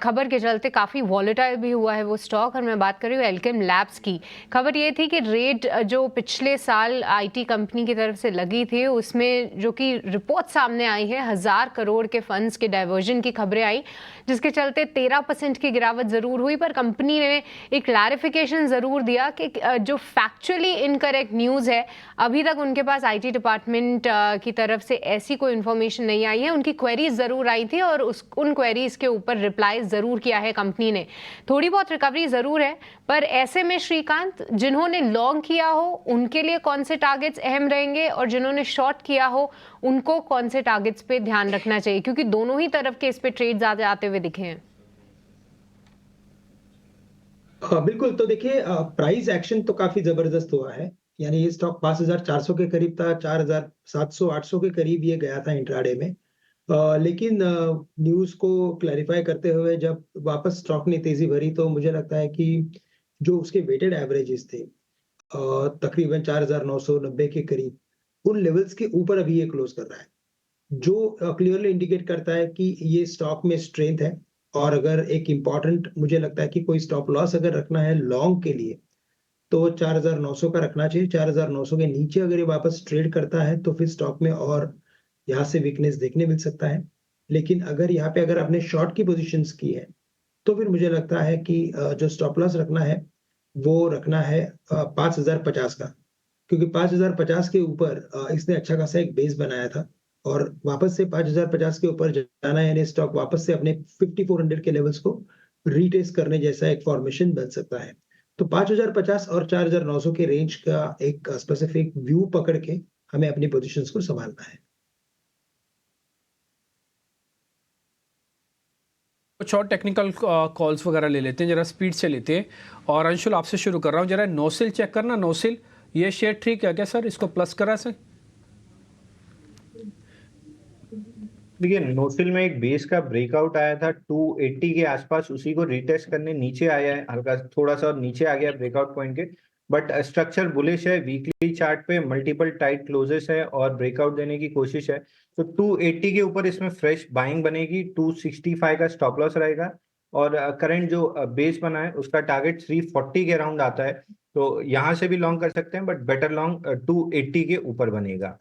खबर के चलते काफ़ी वॉलेटाइल भी हुआ है वो स्टॉक, और मैं बात कर रही हूँ एल्केम लैब्स की। खबर ये थी कि रेट जो पिछले साल आईटी कंपनी की तरफ से लगी थी उसमें जो कि रिपोर्ट सामने आई है 1000 करोड़ के फंड्स के डाइवर्जन की खबरें आई, जिसके चलते 13% की गिरावट ज़रूर हुई। पर कंपनी ने एक क्लैरिफिकेशन ज़रूर दिया कि जो फैक्चुअली इनकरेक्ट न्यूज़ है, अभी तक उनके पास आईटी डिपार्टमेंट की तरफ से ऐसी कोई इन्फॉर्मेशन नहीं आई है। उनकी क्वेरीज ज़रूर आई थी और उन क्वेरीज के ऊपर रिप्लाई ज़रूर किया है कंपनी ने। थोड़ी बहुत रिकवरी ज़रूर है, पर ऐसे में श्रीकांत, जिन्होंने लॉन्ग किया हो उनके लिए कौन से टारगेट्स अहम रहेंगे और जिन्होंने शॉर्ट किया हो उनको कौन से टारगेट्स पे ध्यान रखना चाहिए, क्योंकि दोनों ही तरफ के इस पे ट्रेड ज़्यादा आते हुए दिखे हैं? बिल्कुल। तो देखिए, प्राइस एक्शन तो काफी जबरदस्त हुआ है। यानी ये स्टॉक 5400 के करीब था, 4700 800 के करीब ये गया था इंट्राडे में। लेकिन न्यूज को क्लैरिफाई करते हुए जब वापस स्टॉक ने तेजी भरी तो मुझे लगता है कि जो उसके वेटेड एवरेजेस थे तकरीबन 4990 के करीब, उन लेवल्स के ऊपर अभी ये क्लोज कर रहा है, जो क्लियरली इंडिकेट करता है कि ये स्टॉक में स्ट्रेंथ है। और अगर एक इम्पॉर्टेंट मुझे लगता है कि कोई स्टॉप लॉस अगर रखना है लॉन्ग के लिए तो 4900 का रखना चाहिए। 4900 के नीचे अगर ये वापस ट्रेड करता है तो फिर स्टॉक में और यहाँ से वीकनेस देखने मिल सकता है। लेकिन अगर यहाँ पे अगर आपने शॉर्ट की पोजीशंस की है तो फिर मुझे लगता है कि जो स्टॉप लॉस रखना है वो रखना है 5050 का, क्योंकि 5050 के ऊपर इसने अच्छा खासा एक बेस बनाया था और वापस से 5050 के ऊपर जाना है, यानी स्टॉक वापस से अपने 5400 के लेवल्स को रीटेस्ट करने जैसा एक फॉर्मेशन बन सकता है। तो 5050 और 4900 के रेंज का एक स्पेसिफिक व्यू पकड़ के हमें अपनी पोजीशंस को संभालना है। कुछ और टेक्निकल कॉल्स वगैरह ले लेते हैं, जरा स्पीड से लेते हैं। और अंशुल आपसे शुरू कर रहा हूँ, जरा नोसिल चेक करना। नोसिल ये शेयर ठीक है क्या सर? इसको प्लस करा सर? देखिए, नोसिल में एक बेस का ब्रेकआउट आया था 280 के आसपास, उसी को रिटेस्ट करने नीचे आया है, हल्का थोड़ा सा और नीचे आ गया ब्रेकआउट पॉइंट के, बट स्ट्रक्चर बुलिश है। वीकली चार्ट पे मल्टीपल टाइट क्लोजेस है और ब्रेकआउट देने की कोशिश है, तो 280 के ऊपर इसमें फ्रेश बाइंग बनेगी। 265 का स्टॉप लॉस रहेगा और करंट जो बेस बना है उसका टारगेट 340 के अराउंड आता है, तो यहाँ से भी लॉन्ग कर सकते हैं, बट बेटर लॉन्ग 280 के ऊपर बनेगा।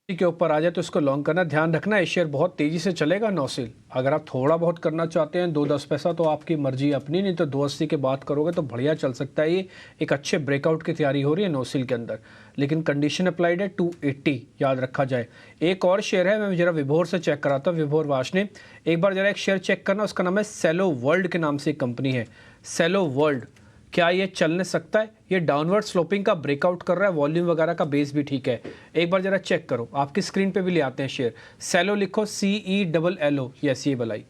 के ऊपर आ जाए तो इसको लॉन्ग करना, ध्यान रखना ये शेयर बहुत तेजी से चलेगा नौसिल। अगर आप थोड़ा बहुत करना चाहते हैं 2-10 पैसा तो आपकी मर्जी अपनी, नहीं तो 280 के बाद करोगे तो बढ़िया चल सकता है। ये एक अच्छे ब्रेकआउट की तैयारी हो रही है नौसिल के अंदर, लेकिन कंडीशन अप्लाइड है 280, याद रखा जाए। एक और शेयर है, मैं जरा विभोर से चेक कराता हूँ, विभोर वाशने एक बार जरा एक शेयर चेक करना, उसका नाम है सेलो वर्ल्ड के नाम से एक कंपनी है, सेलो वर्ल्ड। क्या ये चलने सकता है? ये डाउनवर्ड स्लोपिंग का ब्रेकआउट कर रहा है, वॉल्यूम वगैरह का बेस भी ठीक है। एक बार जरा चेक करो, आपकी स्क्रीन पे भी ले आते हैं शेयर। सेलो लिखो, CELLO, यस ये बलाई।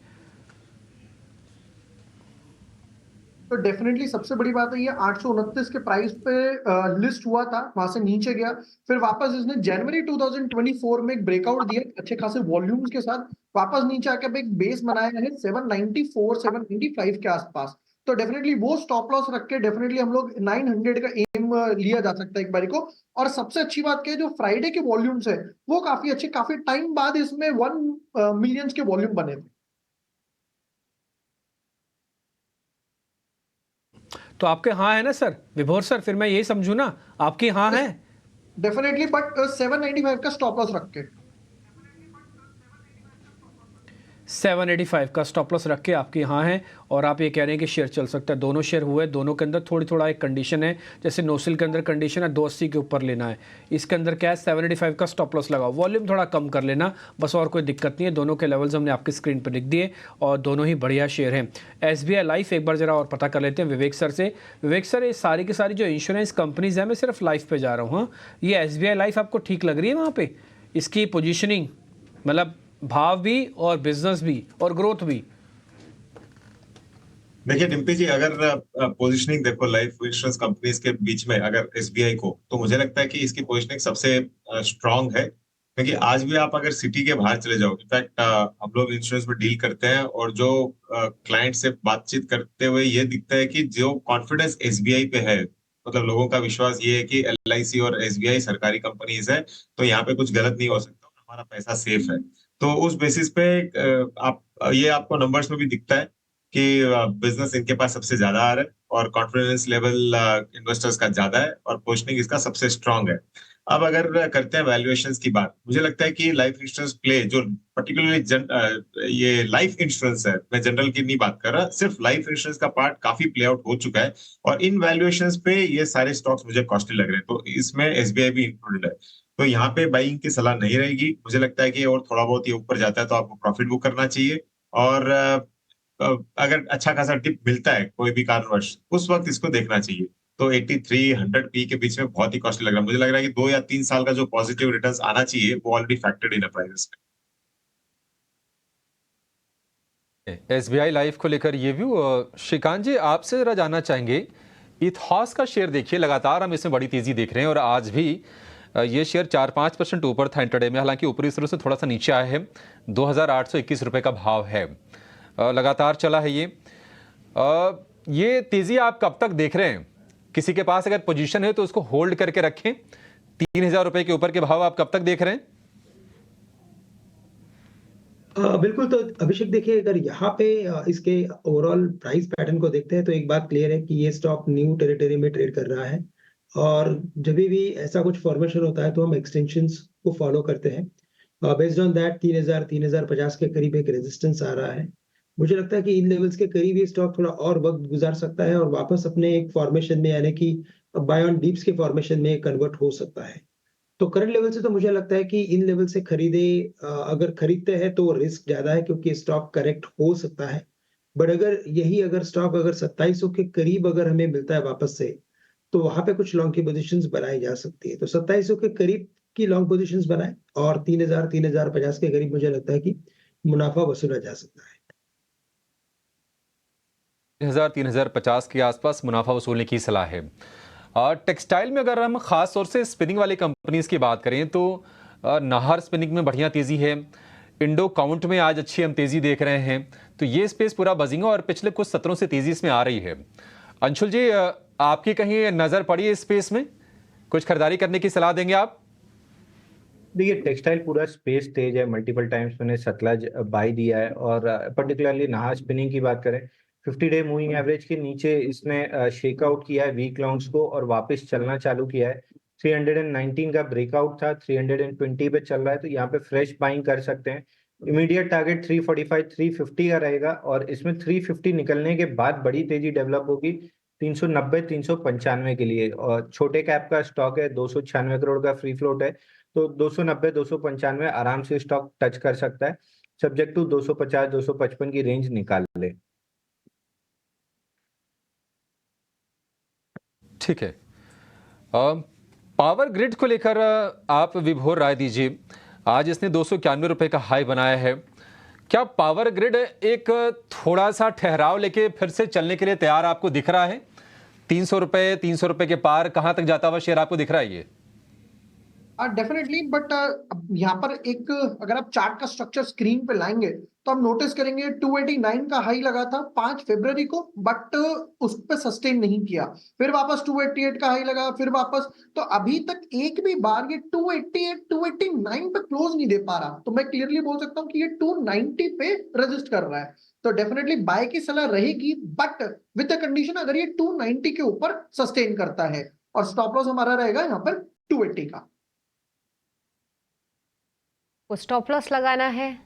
तो डेफिनेटली सबसे बड़ी बात है ये 829 के प्राइस पे लिस्ट हुआ था, वहां से नीचे गया, फिर वापस इसने जनवरी 2024 में एक ब्रेकआउट दिया अच्छे खासे वॉल्यूम्स के साथ, वापस नीचे आकर एक बेस बनाया है 794 795 के आसपास। तो डेफिनेटली वो स्टॉप लॉस रख के डेफिनेटली हम लोग 900 का एम लिया जा सकता है एक बारी को। और सबसे अच्छी बात क्या है, जो फ्राइडे के वॉल्यूम्स है वो काफी अच्छे, काफी टाइम बाद इसमें 1 मिलियन के वॉल्यूम बने थे। तो आपके हाँ है ना सर विभोर सर, फिर मैं यही समझू ना आपकी हाँ है डेफिनेटली, बट 795 का स्टॉप लॉस रख के 785 का स्टॉप लॉस रख के आपकी यहाँ है, और आप ये कह रहे हैं कि शेयर चल सकता है। दोनों शेयर हुए, दोनों के अंदर थोड़ा एक कंडीशन है, जैसे नोसिल के अंदर कंडीशन है 280 के ऊपर लेना है, इसके अंदर क्या है 785 का स्टॉप लॉस लगाओ, वॉल्यूम थोड़ा कम कर लेना बस, और कोई दिक्कत नहीं है। दोनों के लेवल्स हमने आपकी स्क्रीन पर लिख दिए और दोनों ही बढ़िया शेयर हैं। SBI लाइफ एक बार जरा और पता कर लेते हैं विवेक सर से। विवेक सर, ये सारी की सारी जो इंश्योरेंस कंपनीज है, मैं सिर्फ लाइफ पे जा रहा हूँ, हाँ ये SBI लाइफ आपको ठीक लग रही है? वहाँ पे इसकी पोजिशनिंग, मतलब भाव भी और बिजनेस भी और ग्रोथ भी। देखिए डिम्पी जी, अगर पोजीशनिंग देखो लाइफ इंश्योरेंस कंपनीज के बीच में अगर एसबीआई को, तो मुझे लगता है कि इसकी पोजीशनिंग सबसे स्ट्रांग है। क्योंकि आज भी आप अगर सिटी के बाहर चले जाओ, इनफैक्ट हम लोग इंश्योरेंस में डील करते हैं और जो क्लाइंट से बातचीत करते हुए ये दिखता है कि जो कॉन्फिडेंस एसबीआई पे है, मतलब लोगों का विश्वास ये है कि LIC और एसबीआई सरकारी कंपनीज है, तो यहाँ पे कुछ गलत नहीं हो सकता, हमारा पैसा सेफ है। तो उस बेसिस पे आप ये आपको नंबर्स में भी दिखता है कि बिजनेस इनके पास सबसे ज्यादा आ रहा है और कॉन्फिडेंस लेवल इन्वेस्टर्स का ज्यादा है और पोजिशनिंग इसका सबसे स्ट्रांग है। अब अगर करते हैं वैल्यूएशंस की बात, मुझे लगता है कि लाइफ इंश्योरेंस प्ले जो पर्टिकुलरली ये लाइफ इंश्योरेंस है, मैं जनरल की नहीं बात कर रहा, सिर्फ लाइफ इंश्योरेंस का पार्ट काफी प्ले आउट हो चुका है और इन वैल्यूएशंस पे ये सारे स्टॉक्स मुझे कॉस्टली लग रहे हैं, तो इसमें एसबीआई भी इंक्लूडेड है। तो यहाँ पे बाइंग की सलाह नहीं रहेगी, मुझे लगता है कि और थोड़ा बहुत ये ऊपर जाता है तो आपको प्रॉफिट बुक करना चाहिए, और अगर अच्छा खासा डिप मिलता है कोई भी कारणवश, उस वक्त इसको देखना चाहिए। तो 83-100 पी के बीच में बहुत ही कॉस्टली लग रहा है, मुझे लग रहा है कि 2 या 3 साल का जो पॉजिटिव रिटर्न्स आना चाहिए वो ऑलरेडी फैक्टर्ड इन प्राइसेस में। SBI लाइफ को लेकर ये व्यू। श्रीकांत जी, आपसे जरा जानना चाहेंगे, इथॉस का शेयर देखिए, लगातार हम इसमें बड़ी तेजी देख रहे हैं और आज भी ये शेयर 4-5% ऊपर था इंट्राडे में, हालांकि ऊपरी स्तरों से थोड़ा सा नीचे आया है। 2,821 रुपए का भाव है, लगातार चला है ये तेजी आप कब तक देख रहे हैं? किसी के पास अगर पोजीशन है तो उसको होल्ड करके रखें। 3,000 रुपए के ऊपर के भाव आप कब तक देख रहे हैं? बिल्कुल। तो अभिषेक देखिए, अगर यहाँ पे इसके ओवरऑल प्राइस पैटर्न को देखते हैं तो एक बात क्लियर है कि ये स्टॉक न्यू टेरिटरी में ट्रेड कर रहा है, और जब भी ऐसा कुछ फॉर्मेशन होता है तो हम एक्सटेंशंस को फॉलो करते हैं। बेस्ड ऑन दैट 3,000-3,050 के करीब एक रेजिस्टेंस आ रहा है। मुझे लगता है कि इन लेवल्स के करीब ये स्टॉक थोड़ा और वक्त गुजार सकता है और वापस अपने एक फॉर्मेशन में, यानी कि बाय ऑन डिप्स के फॉर्मेशन में कन्वर्ट हो सकता है। तो करंट लेवल से तो मुझे लगता है कि इन लेवल से अगर खरीदते हैं तो रिस्क ज्यादा है, क्योंकि स्टॉक करेक्ट हो सकता है। बट अगर स्टॉक 2700 के करीब अगर हमें मिलता है वापस से, तो वहां पे कुछ लॉन्ग की पोजीशंस बनाई जा सकती है। तो 2700 के करीब की लॉन्ग पोजीशंस बनाए और 3,000-3,050 के करीब मुझे लगता है कि मुनाफा वसूला जा सकता है। 3,000-3,050 के आसपास मुनाफा वसूलने की सलाह है। टेक्सटाइल में अगर हम खास तौर से स्पिनिंग वाली कंपनीज की बात करें तो नाहर स्पिनिंग में बढ़िया तेजी है, इंडो काउंट में आज अच्छी हम तेजी देख रहे हैं, तो ये स्पेस पूरा बजिंग है और पिछले कुछ सत्रों से तेजी इसमें आ रही है। अंशुल जी, आपकी कहीं नजर पड़ी है इस स्पेस में? कुछ खरीदारी करने की सलाह देंगे आप? देखिए टेक्सटाइल पूरा स्पेस तेज है, मल्टीपल टाइम्स मैंने सतलज बाई दिया है, और पर्टिकुलरली नाहा स्पिनिंग की बात करें 50 डे मूविंग एवरेज के नीचे इसने शेक आउट किया है वीक लॉन्ग्स को और वापस चलना चालू किया है। 319 का ब्रेकआउट था, 320 पे चल रहा है, तो यहाँ पे फ्रेश बाइंग कर सकते हैं। इमीडिएट टारगेट 345 350 का रहेगा, और इसमें 350 निकलने के बाद बड़ी तेजी डेवलप होगी 390 395 के लिए। और छोटे कैप का स्टॉक है, 296 करोड़ का फ्री फ्लोट है, तो 290 295 आराम से स्टॉक टच कर सकता है, सब्जेक्ट टू 250 255 की रेंज निकाल ले। ठीक है। पावर ग्रिड को लेकर आप विभोर राय दीजिए। आज इसने 291 रुपए का हाई बनाया है। क्या पावर ग्रिड एक थोड़ा सा ठहराव लेके फिर से चलने के लिए तैयार आपको दिख रहा है? 300 रुपए के पार कहां तक जाता हुआ शेयर आपको दिख रहा है ये? डेफिनेटली, बट यहाँ पर एक अगर आप चार्ट का स्ट्रक्चर स्क्रीन पे लाएंगे तो हम नोटिस करेंगे 289 का हाई लगा था 5 फरवरी को, बट उस पर सस्टेन नहीं किया, फिर वापस 288 का हाई लगा, फिर वापस, तो अभी तक एक भी बार ये 288 289 पे क्लोज नहीं दे पा रहा। तो मैं क्लियरली बोल सकता हूँ कि ये 290 पे रेजिस्ट कर रहा है, तो डेफिनेटली बाय की सलाह रहेगी, बट विद द कंडीशन अगर ये 290 के ऊपर सस्टेन करता है, और स्टॉप लॉस हमारा रहेगा यहाँ पर 280 का। स्टॉप लॉस लगाना है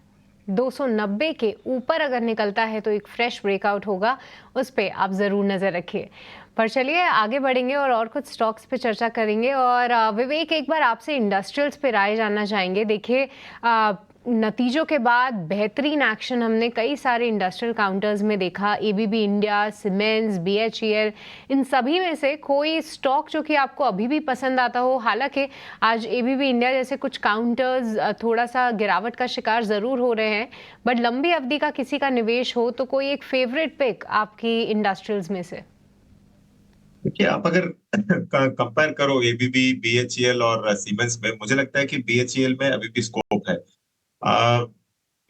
290 के ऊपर, अगर निकलता है तो एक फ्रेश ब्रेकआउट होगा, उस पे आप ज़रूर नज़र रखिए। पर चलिए आगे बढ़ेंगे और कुछ स्टॉक्स पे चर्चा करेंगे। और विवेक, एक बार आपसे इंडस्ट्रियल्स पे राय जानना चाहेंगे। देखिए नतीजों के बाद बेहतरीन एक्शन हमने कई सारे इंडस्ट्रियल काउंटर्स में देखा, एबीबी इंडिया, सीमेंस, बीएचईएल, इन सभी में से कोई स्टॉक जो कि आपको अभी भी पसंद आता हो? हालांकि आज एबीबी इंडिया जैसे कुछ काउंटर्स थोड़ा सा गिरावट का शिकार ज़रूर हो रहे हैं, बट लंबी अवधि का किसी का निवेश हो तो कोई एक फेवरेट पिक आपकी इंडस्ट्रियल्स में से? देखिए, आप अगर कंपेयर करो एबीबी, बीएचईएल और सीमेंस में, मुझे लगता है कि बीएचईएल में अभी भी स्कोप है।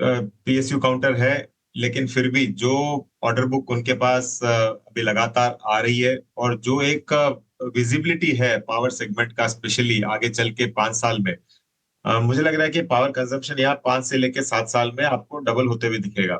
पीएसयू काउंटर है, लेकिन फिर भी जो ऑर्डर बुक उनके पास अभी लगातार आ रही है, और जो एक विजिबिलिटी है पावर सेगमेंट का, स्पेशली आगे चल के 5 साल में, मुझे लग रहा है कि पावर कंजम्पशन यहाँ 5 से लेके 7 साल में आपको डबल होते हुए दिखेगा।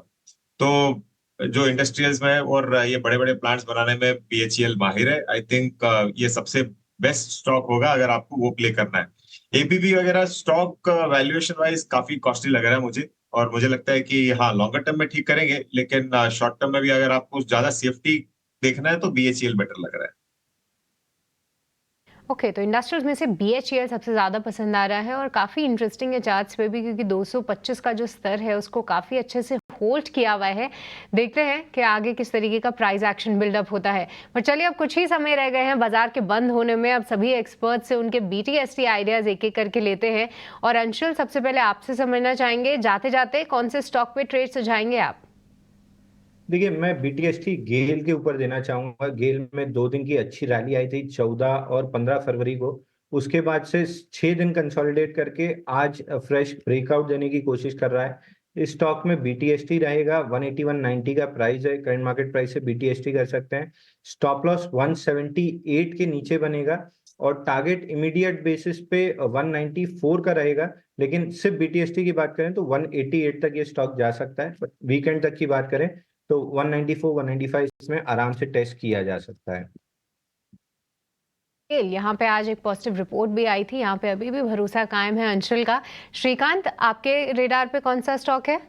तो जो इंडस्ट्रियल्स में और ये बड़े बड़े प्लांट्स बनाने में बीएचईएल माहिर है। आई थिंक ये सबसे बेस्ट स्टॉक होगा अगर आपको वो प्ले करना है। एबीबी वगैरह स्टॉक वैल्यूएशन वाइज काफी कॉस्टली लग रहा है मुझे, और मुझे लगता है कि हाँ लॉन्गर टर्म में ठीक करेंगे, लेकिन शॉर्ट टर्म में भी अगर आपको ज्यादा सेफ्टी देखना है तो बीएचईएल बेटर लग रहा है। ओके, तो इंडस्ट्रियल्स में से बीएचईएल सबसे ज़्यादा पसंद आ रहा है, और काफ़ी इंटरेस्टिंग है चार्ट्स पे भी, क्योंकि 225 का जो स्तर है उसको काफ़ी अच्छे से होल्ड किया हुआ है। देखते हैं कि आगे किस तरीके का प्राइस एक्शन बिल्डअप होता है। पर चलिए अब कुछ ही समय रह गए हैं बाजार के बंद होने में। अब सभी एक्सपर्ट से उनके बीटीएसटी आइडियाज़ एक एक करके लेते हैं। और अंशुल, सबसे पहले आपसे समझना चाहेंगे, जाते जाते कौन से स्टॉक पे ट्रेड सुझाएंगे आप? देखिए मैं बीटीएसटी गेल के ऊपर देना चाहूंगा। गेल में 2 दिन की अच्छी रैली आई थी 14 और 15 फरवरी को, उसके बाद से 6 दिन कंसोलिडेट करके आज फ्रेश ब्रेकआउट देने की कोशिश कर रहा है। इस स्टॉक में बीटीएसटी रहेगा, 180-190 का प्राइस है, करंट मार्केट प्राइस से बीटीएसटी कर सकते हैं। स्टॉप लॉस 178 के नीचे बनेगा, और टारगेट इमीडिएट बेसिस पे 194 का रहेगा, लेकिन सिर्फ बीटीएसटी की बात करें तो 188 तक ये स्टॉक जा सकता है। वीकेंड तक की बात करें तो 194 195 इसमें आराम से टेस्ट किया जा सकता है। यहाँ पे आज एक पॉजिटिव रिपोर्ट भी आई थी, यहाँ पे अभी भी भरोसा कायम है अंशुल का। श्रीकांत, आपके रेडार पे कौन सा स्टॉक है?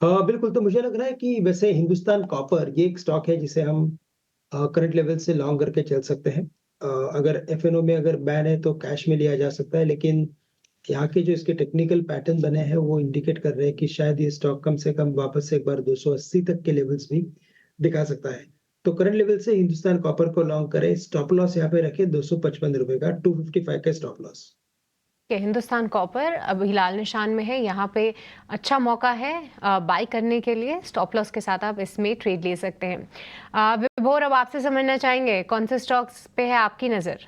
बिल्कुल, तो मुझे लग रहा है कि वैसे हिंदुस्तान कॉपर ये एक स्टॉक है जिसे हम करंट लेवल से लॉन्ग करके चल सकते हैं। अगर एफएनओ में अगर बैन है तो कैश में लिया जा सकता है, लेकिन यहाँ के जो इसके टेक्निकल पैटर्न बने हैं वो इंडिकेट कर रहे हैं कि शायद ये स्टॉक कम से कम वापस से एक बार 280 तक के लेवल्स भी दिखा सकता है। तो करंट लेवल से हिंदुस्तान कॉपर को लॉन्ग करें। स्टॉप लॉस यहाँ पे रखें 255 रुपए का, 255 का स्टॉप लॉस। हिंदुस्तान कॉपर अभी लाल निशान में है, यहाँ पे अच्छा मौका है बाय करने के लिए। स्टॉप लॉस के साथ आप इसमें ट्रेड ले सकते हैं। विभोर, अब आपसे समझना चाहेंगे कौन से स्टॉक्स पे है आपकी नजर?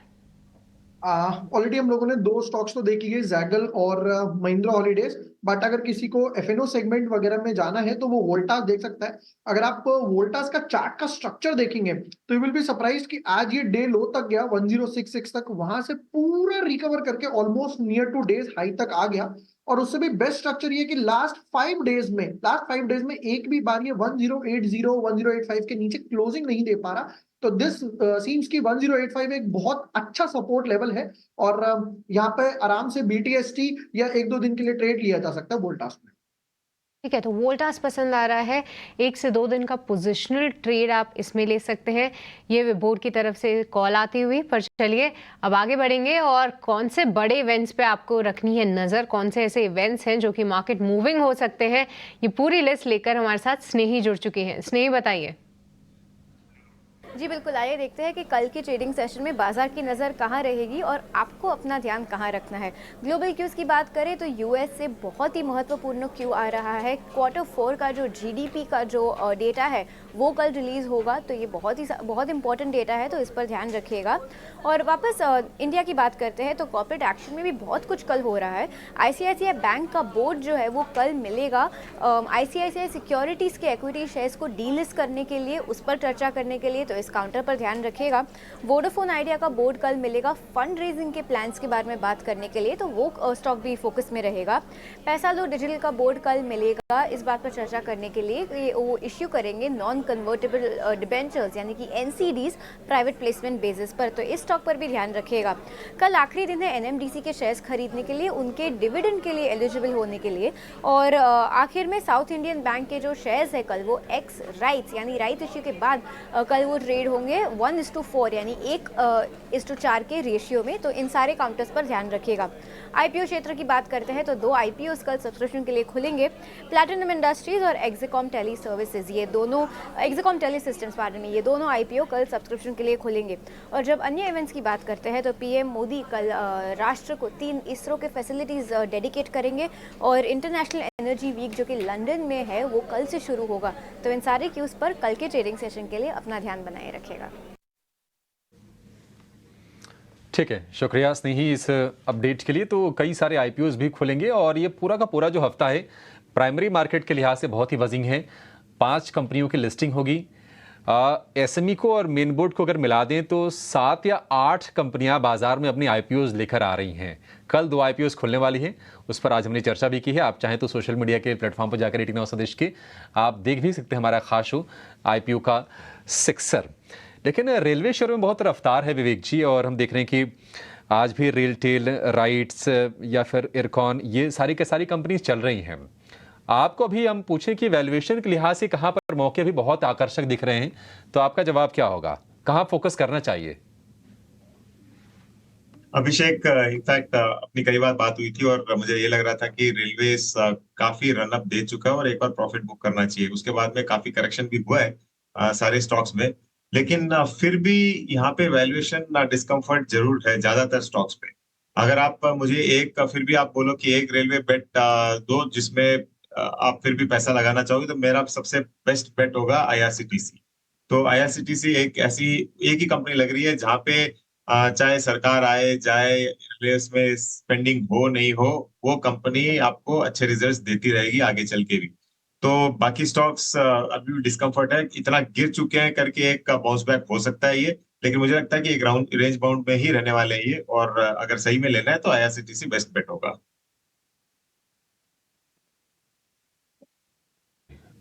ऑलरेडी हम लोगों ने 2 स्टॉक्स तो देखी है, जैगल और महिंद्रा हॉलीडेज। बट अगर किसी को एफएनओ सेगमेंट वगैरह में जाना है तो वो वोल्टास देख सकता है। अगर आप वोल्टास का चार्ट का स्ट्रक्चर देखेंगे तो यू विल बी सरप्राइज्ड कि आज ये डे लो तक गया 1066 तक, वहां से पूरा रिकवर करके almost near two days high तक आ गया। और उससे भी बेस्ट स्ट्रक्चर ये कि लास्ट 5 डेज में एक भी बार ये 1080 1085 के नीचे क्लोजिंग नहीं दे पा रहा। तो दिस सीम्स की 1085 एक बहुत अच्छा सपोर्ट लेवल है और यहाँ पे आराम से BTST या 1-2 दिन के लिए ट्रेड लिया जा सकता है वोल्टास में। ठीक है, तो वोल्टास पसंद आ रहा है, 1 से 2 दिन का पोजिशनल ट्रेड आप इसमें ले सकते हैं। ये बोर्ड की तरफ से कॉल आती हुई। पर चलिए अब आगे बढ़ेंगे और कौन से बड़े इवेंट्स पे आपको रखनी है नज़र, कौन से ऐसे इवेंट्स हैं जो कि मार्केट मूविंग हो सकते हैं, ये पूरी लिस्ट लेकर हमारे साथ स्नेही जुड़ चुकी हैं। स्नेही बताइए। जी बिल्कुल, आइए देखते हैं कि कल की ट्रेडिंग सेशन में बाजार की नज़र कहाँ रहेगी और आपको अपना ध्यान कहाँ रखना है। ग्लोबल क्यूज़ की बात करें तो यूएस से बहुत ही महत्वपूर्ण क्यू आ रहा है। Q4 का जो जीडीपी का जो डेटा है वो कल रिलीज़ होगा, तो ये बहुत इंपॉर्टेंट डेटा है, तो इस पर ध्यान रखिएगा। और वापस इंडिया की बात करते हैं तो कॉर्पोरेट एक्शन में भी बहुत कुछ कल हो रहा है। ICICI बैंक का बोर्ड जो है वो कल मिलेगा ICICI सिक्योरिटीज़ के इक्विटी शेयर्स को डीलिस्ट करने के लिए, उस पर चर्चा करने के लिए, तो इस काउंटर पर ध्यान रखिएगा। वोडाफोन आइडिया का बोर्ड कल मिलेगा फंड रेजिंग के प्लान्स के बारे में बात करने के लिए, तो वो स्टॉक भी फोकस में रहेगा। पैसा लो डिजिटल का बोर्ड कल मिलेगा इस बात पर चर्चा करने के लिए कि वो इश्यू करेंगे नॉन कन्वर्टेबल डिबेंचर्स यानी कि NCDs प्राइवेट प्लेसमेंट बेसिस पर, तो इस स्टॉक पर भी ध्यान रखिएगा। कल आखिरी दिन है NMDC के शेयर्स खरीदने के लिए, उनके डिविडेंड के लिए एलिजिबल होने के लिए। और आखिर में साउथ इंडियन बैंक के जो शेयर्स है कल वो एक्स राइट्स यानी राइट इश्यू के बाद कल वो ट्रेड होंगे 1:4 यानी 1:4 के रेशियो में, तो इन सारे काउंटर्स पर ध्यान रखिएगा। IPO क्षेत्र की बात करते हैं तो 2 IPOs कल सब्सक्रिप्शन के लिए खुलेंगे। प्लैटिनम इंडस्ट्रीज और एक्सिकॉम टेली सर्विसेज, ये दोनों एक्सिकॉम टेली सिस्टम्स ये दोनों IPO कल सब्सक्रिप्शन के लिए खुलेंगे। और जब अन्य इवेंट्स की बात करते हैं तो PM मोदी कल राष्ट्र को 3 इसरो के फैसिलिटीज़ डेडिकेट करेंगे और इंटरनेशनल एनर्जी वीक जो कि लंदन में है वो कल से शुरू होगा। तो इन सारे क्यूज़ पर कल के ट्रेडिंग सेशन के लिए अपना ध्यान बनाए रखेगा। ठीक है, शुक्रिया स्नेही इस अपडेट के लिए। तो कई सारे IPOs भी खुलेंगे और ये पूरा का पूरा जो हफ्ता है प्राइमरी मार्केट के लिहाज से बहुत ही वजिंग है। 5 कंपनियों की लिस्टिंग होगी। SME को और मेन बोर्ड को अगर मिला दें तो 7 या 8 कंपनियां बाजार में अपनी IPOs लेकर आ रही हैं। कल 2 IPOs खुलने वाली हैं, उस पर आज हमने चर्चा भी की है। आप चाहें तो सोशल मीडिया के प्लेटफॉर्म पर जाकर 18 संदेश के आप देख भी सकते हैं हमारा खास शो IPO का सिक्सर। लेकिन रेलवे शेयर में बहुत रफ्तार है विवेक जी, और हम देख रहे हैं कि आज भी रेलटेल, राइट्स या फिर इरकॉन, ये सारी के सारी कंपनीज चल रही हैं। आपको अभी हम पूछें कि वैल्यूएशन के लिहाज से कहाँ पर मौके भी बहुत आकर्षक दिख रहे हैं, तो आपका जवाब क्या होगा? कहाँ फोकस करना चाहिए? अभिषेक, इनफैक्ट अपनी कई बार बात हुई थी और मुझे ये लग रहा था कि रेलवे काफी रनअप दे चुका है और एक बार प्रॉफिट बुक करना चाहिए। उसके बाद में काफी करेक्शन भी हुआ है सारे स्टॉक्स में, लेकिन फिर भी यहाँ पे वैल्यूएशन डिस्कम्फर्ट जरूर है ज्यादातर स्टॉक्स पे। अगर आप मुझे फिर भी आप बोलो कि एक रेलवे बेट दो जिसमें आप फिर भी पैसा लगाना चाहोगे, तो मेरा सबसे बेस्ट बेट होगा IRCTC। तो IRCTC एक ही कंपनी लग रही है जहाँ पे चाहे सरकार आए जाए, रेलवेज में स्पेंडिंग हो नहीं हो, वो कंपनी आपको अच्छे रिजल्ट्स देती रहेगी आगे चल के भी। तो बाकी स्टॉक्स अभी भी डिस्कम्फर्ट है, इतना गिर चुके हैं करके एक बाउंस बैक हो सकता है ये, लेकिन मुझे लगता है कि एक रेंज बाउंड में ही रहने वाले हैं ये, और अगर सही में लेना है तो IRCTC बेस्ट बेट होगा।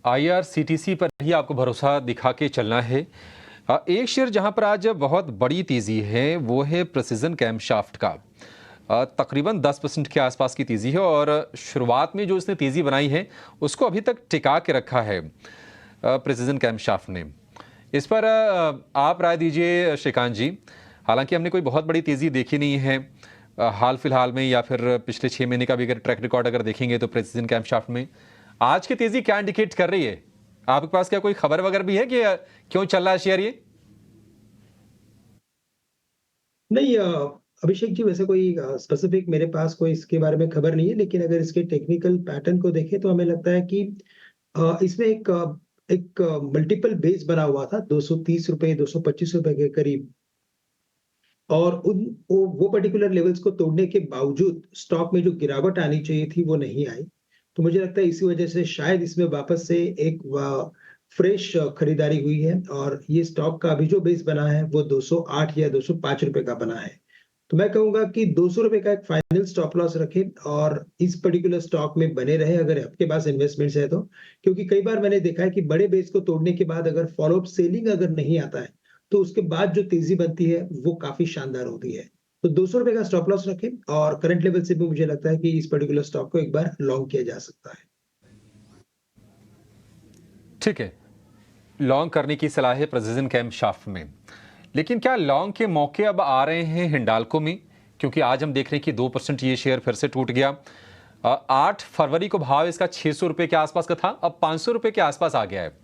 IRCTC पर ही आपको भरोसा दिखा के चलना है। एक शेयर जहां पर आज बहुत बड़ी तेजी है वो है प्रिसिजन कैमशाफ्ट का। तकरीबन 10% के आसपास की तेजी है और शुरुआत में जो इसने तेजी बनाई है उसको अभी तक टिका के रखा है प्रिसिजन कैमशाफ्ट ने। इस पर आप राय दीजिए श्रीकांत जी। हालांकि हमने कोई बहुत बड़ी तेजी देखी नहीं है हाल फिलहाल में, या फिर पिछले 6 महीने का भी अगर ट्रैक रिकॉर्ड अगर देखेंगे तो प्रिसिजन कैमशाफ्ट में आज की तेजी क्या इंडिकेट कर रही है? आपके पास क्या कोई खबर वगैरह भी है कि क्यों चल रहा है शेयर ये? नहीं अभिषेक जी, वैसे कोई स्पेसिफिक मेरे पास कोई इसके बारे में खबर नहीं है, लेकिन अगर इसके टेक्निकल पैटर्न को देखें तो हमें लगता है कि इसमें एक मल्टीपल बेस बना हुआ था 230 रुपए 225 रुपए के करीब, और वो पर्टिकुलर लेवल्स को तोड़ने के बावजूद स्टॉक में जो गिरावट आनी चाहिए थी वो नहीं आई। तो मुझे लगता है इसी वजह से शायद इसमें वापस से एक फ्रेश खरीदारी हुई है और ये स्टॉक का अभी जो बेस बना है वो 208 या 205 रुपए का बना है। तो मैं कहूंगा कि 200 रुपए का एक फाइनल स्टॉप लॉस रखें और इस पर्टिकुलर स्टॉक में बने रहे अगर आपके पास इन्वेस्टमेंट्स है तो, क्योंकि कई बार मैंने देखा है कि बड़े बेस को तोड़ने के बाद अगर फॉलोअप सेलिंग अगर नहीं आता है तो उसके बाद जो तेजी बनती है वो काफी शानदार होती है। तो 200 रुपए का स्टॉप लॉस रखें और करंट लेवल से भी मुझे लगता है कि इस पर्टिकुलर स्टॉक को एक बार लॉन्ग किया जा सकता है। ठीक है, लॉन्ग करने की सलाह है प्रेसिजन कैमशाफ्ट में, लेकिन क्या लॉन्ग के मौके अब आ रहे हैं हिंडाल्को में? क्योंकि आज हम देख रहे हैं कि 2% ये शेयर फिर से टूट गया। 8 फरवरी को भाव इसका 600 रुपए के आसपास का था, अब 500 रुपए के आसपास आ गया है।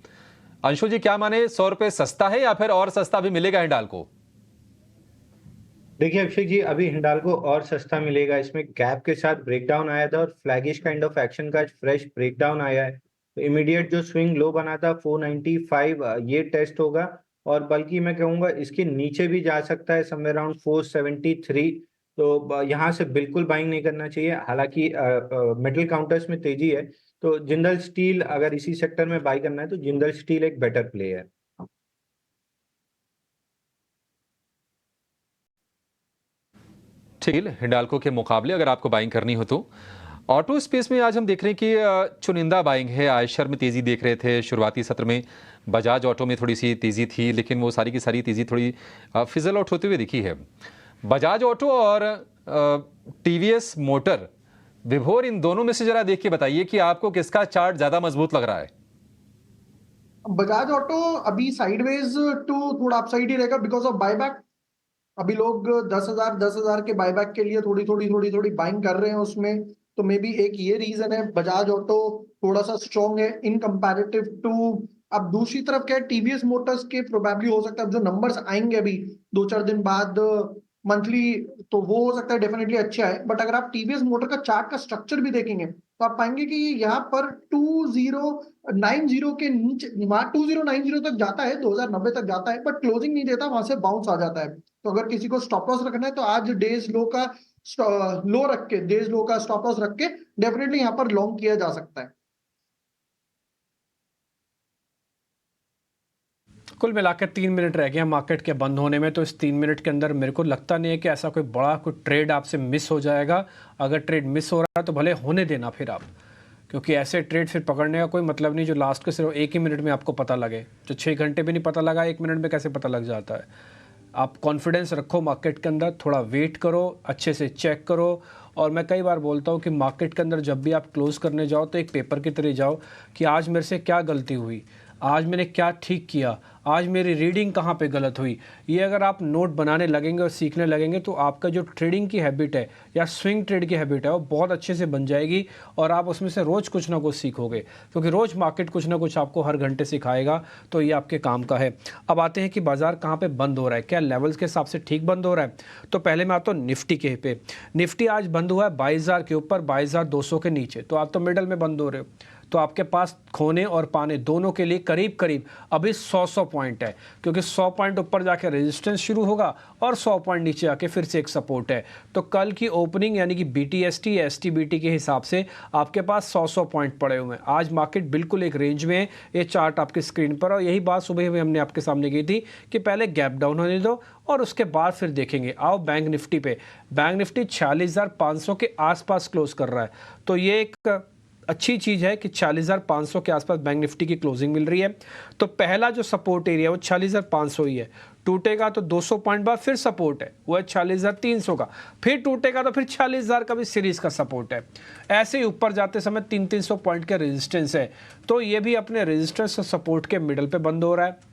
अंशु जी क्या माने, 100 रुपए सस्ता है या फिर और सस्ता भी मिलेगा हिंडाल्को? देखिए अभिषेक जी, अभी हिंडाल्को और सस्ता मिलेगा। इसमें गैप के साथ ब्रेकडाउन आया था और फ्लैगिश काइंड ऑफ एक्शन का फ्रेश ब्रेकडाउन आया है। तो इमीडिएट जो स्विंग लो बना था 495 ये टेस्ट होगा और बल्कि मैं कहूंगा इसके नीचे भी जा सकता है, समवेयर अराउंड 473। तो यहाँ से बिल्कुल बाइंग नहीं करना चाहिए। हालांकि मेटल काउंटर्स में तेजी है, तो जिंदल स्टील अगर इसी सेक्टर में बाई करना है तो जिंदल स्टील एक बेटर प्ले है। ठीक है, हिंडाल्को के मुकाबले अगर आपको बाइंग करनी हो तो। ऑटो स्पेस में आज हम देख रहे हैं कि चुनिंदा बाइंग है। आयशर में तेजी देख रहे थे शुरुआती सत्र में, बजाज ऑटो में थोड़ी सी तेजी थी, लेकिन वो सारी की सारी तेजी थोड़ी फिजल आउट होते हुए दिखी है। बजाज ऑटो और टीवीएस मोटर, विभोर, इन दोनों में से जरा देख के बताइए कि आपको किसका चार्ट ज्यादा मजबूत लग रहा है? बजाज ऑटो अभी साइडवेज टू थोड़ा अपसाइड ही रहेगा बिकॉज ऑफ बायबैक। अभी लोग 10,000 के बायबैक के लिए थोड़ी थोड़ी बाइंग कर रहे हैं उसमें, तो मे बी एक ये रीजन है। बजाज ऑटो थोड़ा सा स्ट्रॉन्ग है इन कंपैरेटिव टू। अब दूसरी तरफ क्या है, टीवीएस मोटर्स के प्रोबेबली हो सकता है जो नंबर्स आएंगे अभी 2-4 दिन बाद मंथली, तो वो हो सकता है डेफिनेटली अच्छा है। बट अगर आप टीवीएस मोटर का चार्ट का स्ट्रक्चर भी देखेंगे तो आप पाएंगे कि यहाँ पर 2090 के नीचे, 2090 तक जाता है, 2090 तक जाता है, बट क्लोजिंग नहीं देता, वहां से बाउंस आ जाता है। तो अगर किसी को स्टॉप लॉस रखना है तो आज डेज लो का स्टॉप लॉस रख के डेफिनेटली यहाँ पर लॉन्ग किया जा सकता है। कुल मिलाकर 3 मिनट रह गए हैं मार्केट के बंद होने में, तो इस 3 मिनट के अंदर मेरे को लगता नहीं है कि ऐसा कोई बड़ा कोई ट्रेड आपसे मिस हो जाएगा। अगर ट्रेड मिस हो रहा है तो भले होने देना फिर आप, क्योंकि ऐसे ट्रेड फिर पकड़ने का कोई मतलब नहीं जो लास्ट के सिर्फ 1 ही मिनट में आपको पता लगे। जो 6 घंटे भी नहीं पता लगा, 1 मिनट में कैसे पता लग जाता है। आप कॉन्फिडेंस रखो मार्केट के अंदर, थोड़ा वेट करो, अच्छे से चेक करो। और मैं कई बार बोलता हूँ कि मार्केट के अंदर जब भी आप क्लोज करने जाओ तो एक पेपर की तरह जाओ कि आज मेरे से क्या गलती हुई, आज मैंने क्या ठीक किया, आज मेरी रीडिंग कहाँ पे गलत हुई। ये अगर आप नोट बनाने लगेंगे और सीखने लगेंगे तो आपका जो ट्रेडिंग की हैबिट है या स्विंग ट्रेड की हैबिट है वो बहुत अच्छे से बन जाएगी और आप उसमें से रोज़ कुछ ना कुछ सीखोगे, क्योंकि रोज़ मार्केट कुछ ना कुछ आपको हर घंटे सिखाएगा। तो ये आपके काम का है। अब आते हैं कि बाजार कहाँ पे बंद हो रहा है, क्या लेवल्स के हिसाब से ठीक बंद हो रहा है। तो पहले मैं आता हूँ निफ्टी के पे। निफ्टी आज बंद हुआ है 22,000 के ऊपर, 22,200 के नीचे, तो आप तो मिडल में बंद हो रहे हो। तो आपके पास खोने और पाने दोनों के लिए करीब करीब अभी 100 पॉइंट है, क्योंकि 100 पॉइंट ऊपर जाके रेजिस्टेंस शुरू होगा और 100 पॉइंट नीचे आके फिर से एक सपोर्ट है। तो कल की ओपनिंग यानी कि BTST या STBT के हिसाब से आपके पास 100 पॉइंट पड़े हुए हैं। आज मार्केट बिल्कुल एक रेंज में है, ये चार्ट आपकी स्क्रीन पर। और यही बात सुबह में हमने आपके सामने की थी कि पहले गैप डाउन होने दो और उसके बाद फिर देखेंगे। आओ बैंक निफ्टी पे। बैंक निफ्टी 46,500 के आसपास क्लोज कर रहा है, तो ये एक अच्छी चीज़ है कि 40,500 के आसपास बैंक निफ्टी की क्लोजिंग मिल रही है। तो पहला जो सपोर्ट एरिया वो 40,500 ही है, टूटेगा तो 200 पॉइंट बाद फिर सपोर्ट है, वो है 40,300 का, फिर टूटेगा तो फिर 40,000 का भी सीरीज का सपोर्ट है। ऐसे ही ऊपर जाते समय 300 पॉइंट का रेजिस्टेंस है, तो ये भी अपने रेजिस्टेंस और सपोर्ट के मिडल पे बंद हो रहा है।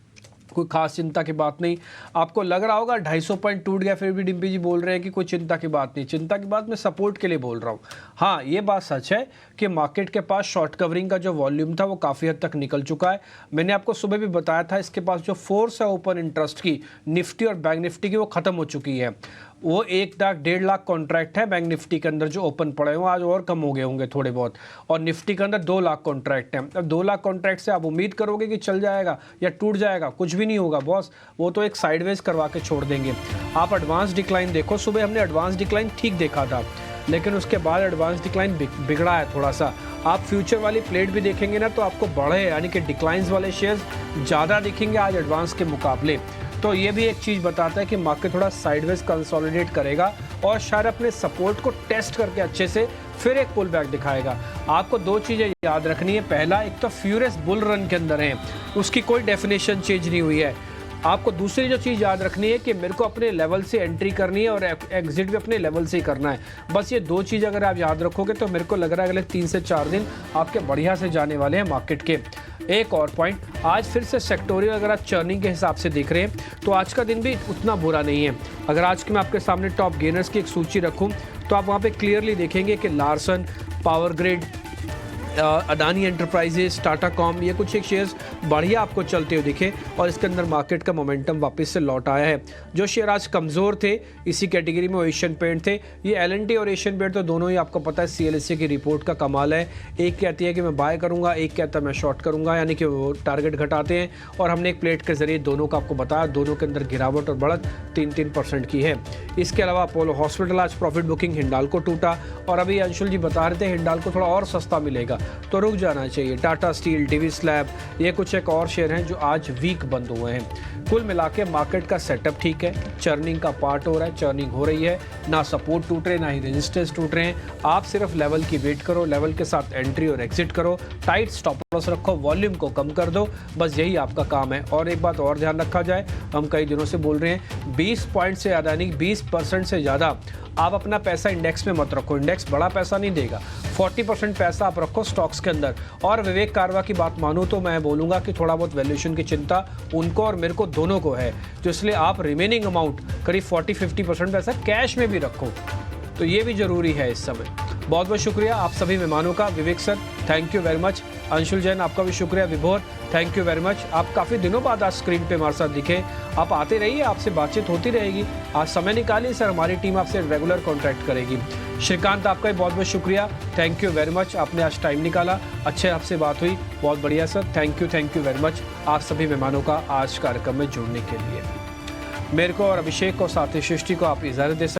कोई खास चिंता की बात नहीं। आपको लग रहा होगा 250 पॉइंट टूट गया, फिर भी डिम्पी जी बोल रहे हैं कि कोई चिंता की बात नहीं। चिंता की बात मैं सपोर्ट के लिए बोल रहा हूँ। हाँ, ये बात सच है कि मार्केट के पास शॉर्ट कवरिंग का जो वॉल्यूम था वो काफ़ी हद तक निकल चुका है। मैंने आपको सुबह भी बताया था इसके पास जो फोर्स है ओपन इंटरेस्ट की निफ्टी और बैंक निफ्टी की वो ख़त्म हो चुकी है। वो 1-1.5 लाख कॉन्ट्रैक्ट है बैंक निफ्टी के अंदर जो ओपन पड़े हुए, आज और कम हो गए होंगे थोड़े बहुत, और निफ्टी के अंदर 2 लाख कॉन्ट्रैक्ट हैं। अब 2 लाख कॉन्ट्रैक्ट से आप उम्मीद करोगे कि चल जाएगा या टूट जाएगा, कुछ भी नहीं होगा बॉस, वो तो एक साइडवेज करवा के छोड़ देंगे। आप एडवांस डिक्लाइन देखो, सुबह हमने एडवांस डिक्लाइन ठीक देखा था। लेकिन उसके बाद एडवांस डिक्लाइन बिगड़ा है थोड़ा सा। आप फ्यूचर वाली प्लेट भी देखेंगे ना तो आपको बढ़े यानी कि डिक्लाइंस वाले शेयर्स ज़्यादा दिखेंगे आज एडवांस के मुकाबले। तो ये भी एक चीज़ बताता है कि मार्केट थोड़ा साइडवेज कंसोलिडेट करेगा और शायद अपने सपोर्ट को टेस्ट करके अच्छे से फिर एक पुल बैक दिखाएगा। आपको दो चीज़ें याद रखनी है। पहला, एक तो फ्यूरियस बुल रन के अंदर है, उसकी कोई डेफिनेशन चेंज नहीं हुई है। आपको दूसरी जो चीज़ याद रखनी है कि मेरे को अपने लेवल से एंट्री करनी है और एग्जिट भी अपने लेवल से ही करना है। बस ये दो चीज़ अगर आप याद रखोगे तो मेरे को लग रहा है अगले 3 से 4 दिन आपके बढ़िया से जाने वाले हैं मार्केट के। एक और पॉइंट, आज फिर से सेक्टोरियल अगर आप चर्निंग के हिसाब से देख रहे हैं तो आज का दिन भी उतना बुरा नहीं है। अगर आज के मैं आपके सामने टॉप गेनर्स की एक सूची रखूँ तो आप वहाँ पे क्लियरली देखेंगे कि Larsen, power grid, Adani enterprises, Tata com, ये कुछ एक शेयर्स बढ़िया आपको चलते हुए दिखे और इसके अंदर मार्केट का मोमेंटम वापस से लौट आया है। जो शेयर आज कमज़ोर थे इसी कैटेगरी में वो एशियन पेंट थे। ये एल&टी और एशियन पेंट तो दोनों ही आपको पता है CLSA की रिपोर्ट का कमाल है। एक कहती है कि मैं बाय करूंगा, एक कहता है मैं शॉर्ट करूंगा, यानी कि वो टारगेट घटाते हैं। और हमने एक प्लेट के जरिए दोनों का आपको बताया, दोनों के अंदर गिरावट और बढ़त 3-3% की है। इसके अलावा अपोलो हॉस्पिटल आज प्रॉफिट बुकिंग हिंडाल्को टूटा और अभी अंशुल जी बता रहे थे हिंडाल्को थोड़ा और सस्ता मिलेगा तो रुक जाना चाहिए। टाटा स्टील, डिवी स्लैब, ये कुछ एक और शेयर हैं जो आज वीक बंद हुए हैं। कुल मिला के मार्केट का सेटअप ठीक है, चर्निंग का पार्ट हो रहा है, चर्निंग हो रही है, ना सपोर्ट टूट रहे ना ही रेजिस्टेंस टूट रहे हैं। आप सिर्फ लेवल की वेट करो, लेवल के साथ एंट्री और एग्जिट करो, टाइट स्टॉप लॉस रखो, वॉल्यूम को कम कर दो, बस यही आपका काम है। और एक बात और ध्यान रखा जाए, हम कई दिनों से बोल रहे हैं 20 पॉइंट से ज़्यादा यानी 20% से ज़्यादा आप अपना पैसा इंडेक्स में मत रखो। इंडेक्स बड़ा पैसा नहीं देगा, 40% पैसा आप रखो स्टॉक्स के अंदर। और विवेक कारवा की बात मानूं तो मैं बोलूँगा कि थोड़ा बहुत वैल्यूएशन की चिंता उनको और मेरे को दोनों को है, तो इसलिए आप रिमेनिंग अमाउंट करीब 40-50% पैसा कैश में भी रखो, तो ये भी ज़रूरी है इस समय। बहुत बहुत शुक्रिया आप सभी मेहमानों का। Vivek sir thank you very much, Anshul Jain आपका भी शुक्रिया, विभोर थैंक यू वेरी मच। आप काफ़ी दिनों बाद आज स्क्रीन पे हमारे साथ दिखे, आप आते रहिए, आपसे बातचीत होती रहेगी। आज समय निकालिए सर, हमारी टीम आपसे रेगुलर कॉन्टैक्ट करेगी। श्रीकांत आपका भी बहुत बहुत शुक्रिया, थैंक यू वेरी मच, आपने आज टाइम निकाला, अच्छे आपसे बात हुई, बहुत बढ़िया sir, thank you very much आप सभी मेहमानों का आज कार्यक्रम में जुड़ने के लिए। मेरे को और अभिषेक को साथ ही सृष्टि को आप इजाज़त दे सकते